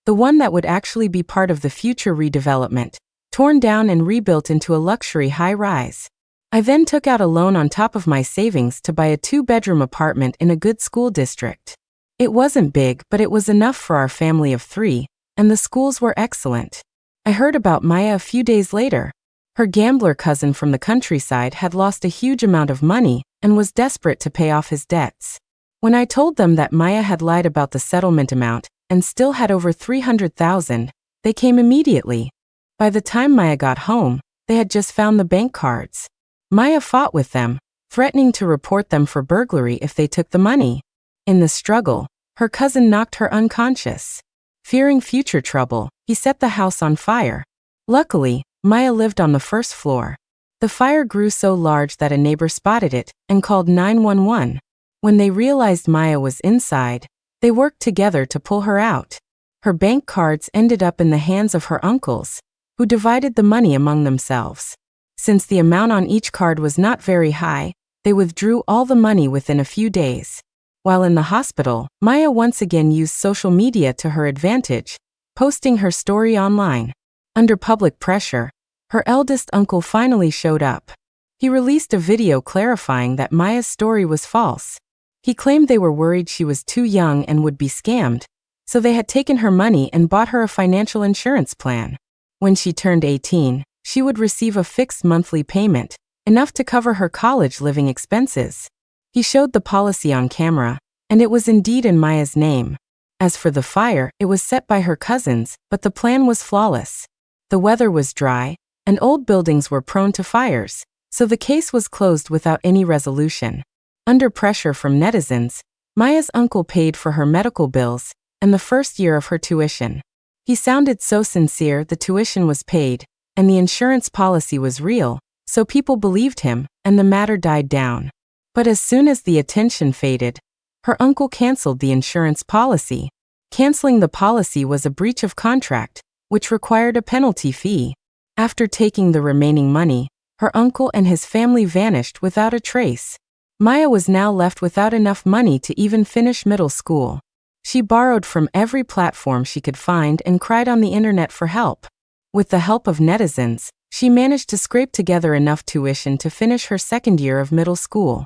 the one that would actually be part of the future redevelopment, torn down and rebuilt into a luxury high-rise. I then took out a loan on top of my savings to buy a 2-bedroom apartment in a good school district. It wasn't big, but it was enough for our family of 3, and the schools were excellent. I heard about Maya a few days later. Her gambler cousin from the countryside had lost a huge amount of money and was desperate to pay off his debts. When I told them that Maya had lied about the settlement amount and still had over $300,000, they came immediately. By the time Maya got home, they had just found the bank cards. Maya fought with them, threatening to report them for burglary if they took the money. In the struggle, her cousin knocked her unconscious. Fearing future trouble, he set the house on fire. Luckily, Maya lived on the first floor. The fire grew so large that a neighbor spotted it and called 911. When they realized Maya was inside, they worked together to pull her out. Her bank cards ended up in the hands of her uncles, who divided the money among themselves. Since the amount on each card was not very high, they withdrew all the money within a few days. While in the hospital, Maya once again used social media to her advantage, posting her story online. Under public pressure, her eldest uncle finally showed up. He released a video clarifying that Maya's story was false. He claimed they were worried she was too young and would be scammed, so they had taken her money and bought her a financial insurance plan. When she turned 18, she would receive a fixed monthly payment, enough to cover her college living expenses. He showed the policy on camera, and it was indeed in Maya's name. As for the fire, it was set by her cousins, but the plan was flawless. The weather was dry, and old buildings were prone to fires, so the case was closed without any resolution. Under pressure from netizens, Maya's uncle paid for her medical bills and the first year of her tuition. He sounded so sincere the tuition was paid, and the insurance policy was real, so people believed him, and the matter died down. But as soon as the attention faded, her uncle canceled the insurance policy. Canceling the policy was a breach of contract, which required a penalty fee. After taking the remaining money, her uncle and his family vanished without a trace. Maya was now left without enough money to even finish middle school. She borrowed from every platform she could find and cried on the internet for help. With the help of netizens, she managed to scrape together enough tuition to finish her second year of middle school.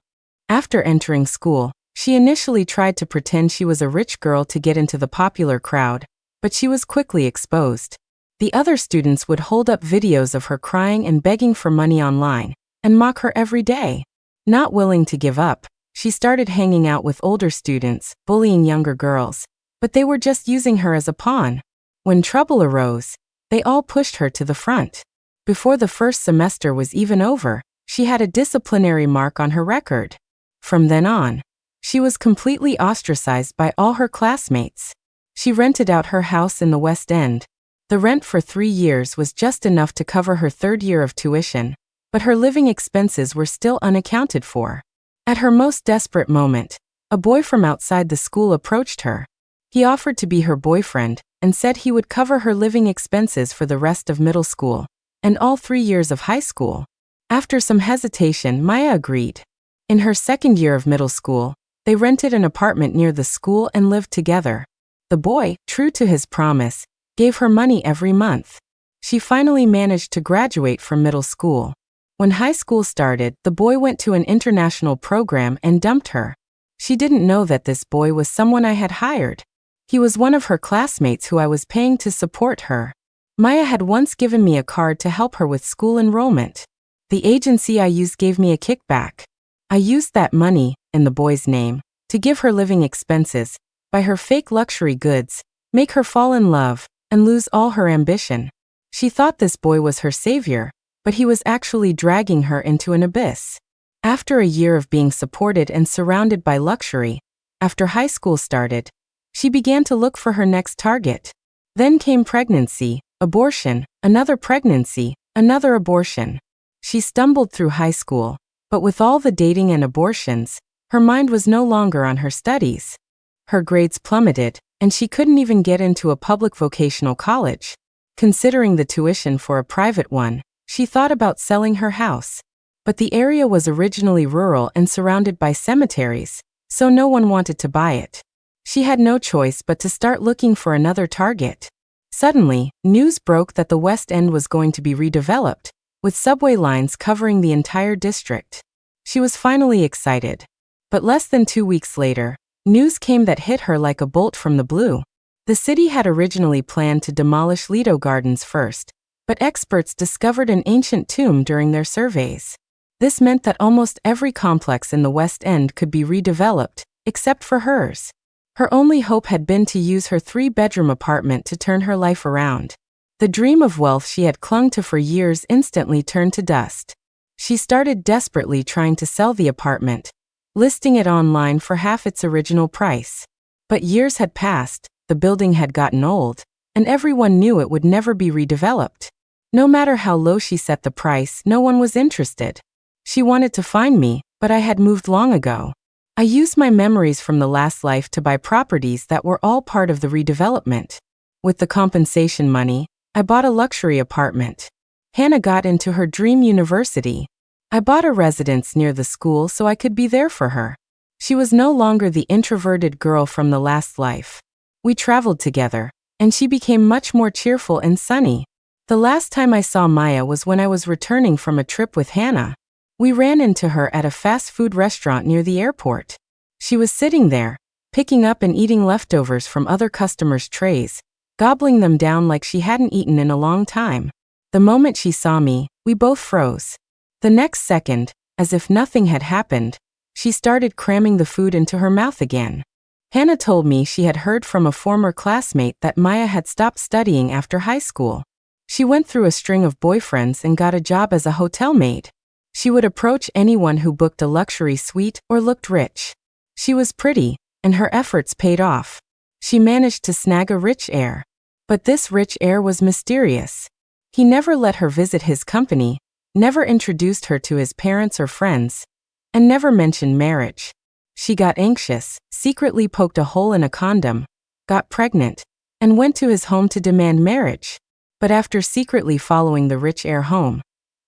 After entering school, she initially tried to pretend she was a rich girl to get into the popular crowd, but she was quickly exposed. The other students would hold up videos of her crying and begging for money online, and mock her every day. Not willing to give up, she started hanging out with older students, bullying younger girls, but they were just using her as a pawn. When trouble arose, they all pushed her to the front. Before the first semester was even over, she had a disciplinary mark on her record. From then on, she was completely ostracized by all her classmates. She rented out her house in the West End. The rent for 3 years was just enough to cover her third year of tuition, but her living expenses were still unaccounted for. At her most desperate moment, a boy from outside the school approached her. He offered to be her boyfriend and said he would cover her living expenses for the rest of middle school and all 3 years of high school. After some hesitation, Maya agreed. In her second year of middle school, they rented an apartment near the school and lived together. The boy, true to his promise, gave her money every month. She finally managed to graduate from middle school. When high school started, the boy went to an international program and dumped her. She didn't know that this boy was someone I had hired. He was one of her classmates who I was paying to support her. Maya had once given me a card to help her with school enrollment. The agency I used gave me a kickback. I used that money, in the boy's name, to give her living expenses, buy her fake luxury goods, make her fall in love, and lose all her ambition. She thought this boy was her savior, but he was actually dragging her into an abyss. After a year of being supported and surrounded by luxury, after high school started, she began to look for her next target. Then came pregnancy, abortion, another pregnancy, Another abortion. She stumbled through high school, but with all the dating and abortions, her mind was no longer on her studies. Her grades plummeted, and she couldn't even get into a public vocational college. Considering the tuition for a private one, she thought about selling her house. But the area was originally rural and surrounded by cemeteries, so no one wanted to buy it. She had no choice but to start looking for another target. Suddenly, news broke that the West End was going to be redeveloped, with subway lines covering the entire district. She was finally excited. But less than 2 weeks later, news came that hit her like a bolt from the blue. The city had originally planned to demolish Lido Gardens first, but experts discovered an ancient tomb during their surveys. This meant that almost every complex in the West End could be redeveloped, except for hers. Her only hope had been to use her 3-bedroom apartment to turn her life around. The dream of wealth she had clung to for years instantly turned to dust. She started desperately trying to sell the apartment, listing it online for half its original price. But years had passed, the building had gotten old, and everyone knew it would never be redeveloped. No matter how low she set the price, no one was interested. She wanted to find me, but I had moved long ago. I used my memories from the last life to buy properties that were all part of the redevelopment. With the compensation money, I bought a luxury apartment. Hannah got into her dream university. I bought a residence near the school so I could be there for her. She was no longer the introverted girl from the last life. We traveled together, and she became much more cheerful and sunny. The last time I saw Maya was when I was returning from a trip with Hannah. We ran into her at a fast food restaurant near the airport. She was sitting there, picking up and eating leftovers from other customers' trays, gobbling them down like she hadn't eaten in a long time. The moment she saw me, we both froze. The next second, as if nothing had happened, she started cramming the food into her mouth again. Hannah told me she had heard from a former classmate that Maya had stopped studying after high school. She went through a string of boyfriends and got a job as a hotel maid. She would approach anyone who booked a luxury suite or looked rich. She was pretty, and her efforts paid off. She managed to snag a rich heir. But this rich heir was mysterious. He never let her visit his company, never introduced her to his parents or friends, and never mentioned marriage. She got anxious, secretly poked a hole in a condom, got pregnant, and went to his home to demand marriage. But after secretly following the rich heir home,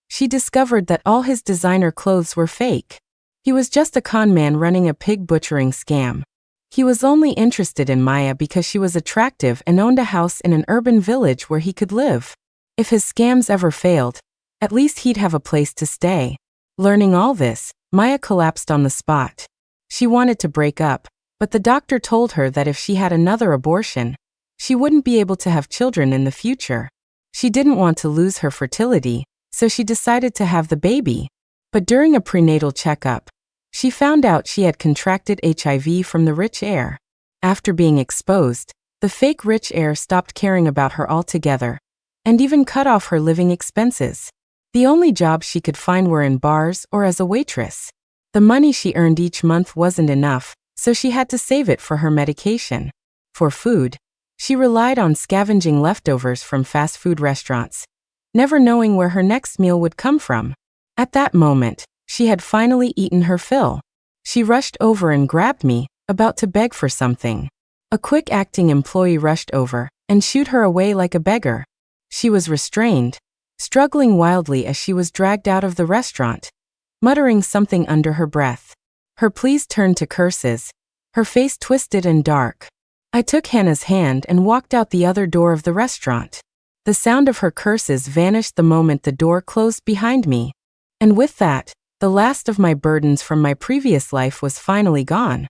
she discovered that all his designer clothes were fake. He was just a con man running a pig butchering scam. He was only interested in Maya because she was attractive and owned a house in an urban village where he could live. If his scams ever failed, at least he'd have a place to stay. Learning all this, Maya collapsed on the spot. She wanted to break up, but the doctor told her that if she had another abortion, she wouldn't be able to have children in the future. She didn't want to lose her fertility, so she decided to have the baby. But during a prenatal checkup, she found out she had contracted HIV from the rich heir. After being exposed, the fake rich heir stopped caring about her altogether, and even cut off her living expenses. The only jobs she could find were in bars or as a waitress. The money she earned each month wasn't enough, so she had to save it for her medication. For food, she relied on scavenging leftovers from fast food restaurants, never knowing where her next meal would come from. At that moment, she had finally eaten her fill. She rushed over and grabbed me, about to beg for something. A quick-acting employee rushed over and shooed her away like a beggar. She was restrained, struggling wildly as she was dragged out of the restaurant, muttering something under her breath. Her pleas turned to curses, her face twisted and dark. I took Hannah's hand and walked out the other door of the restaurant. The sound of her curses vanished the moment the door closed behind me. And with that, the last of my burdens from my previous life was finally gone.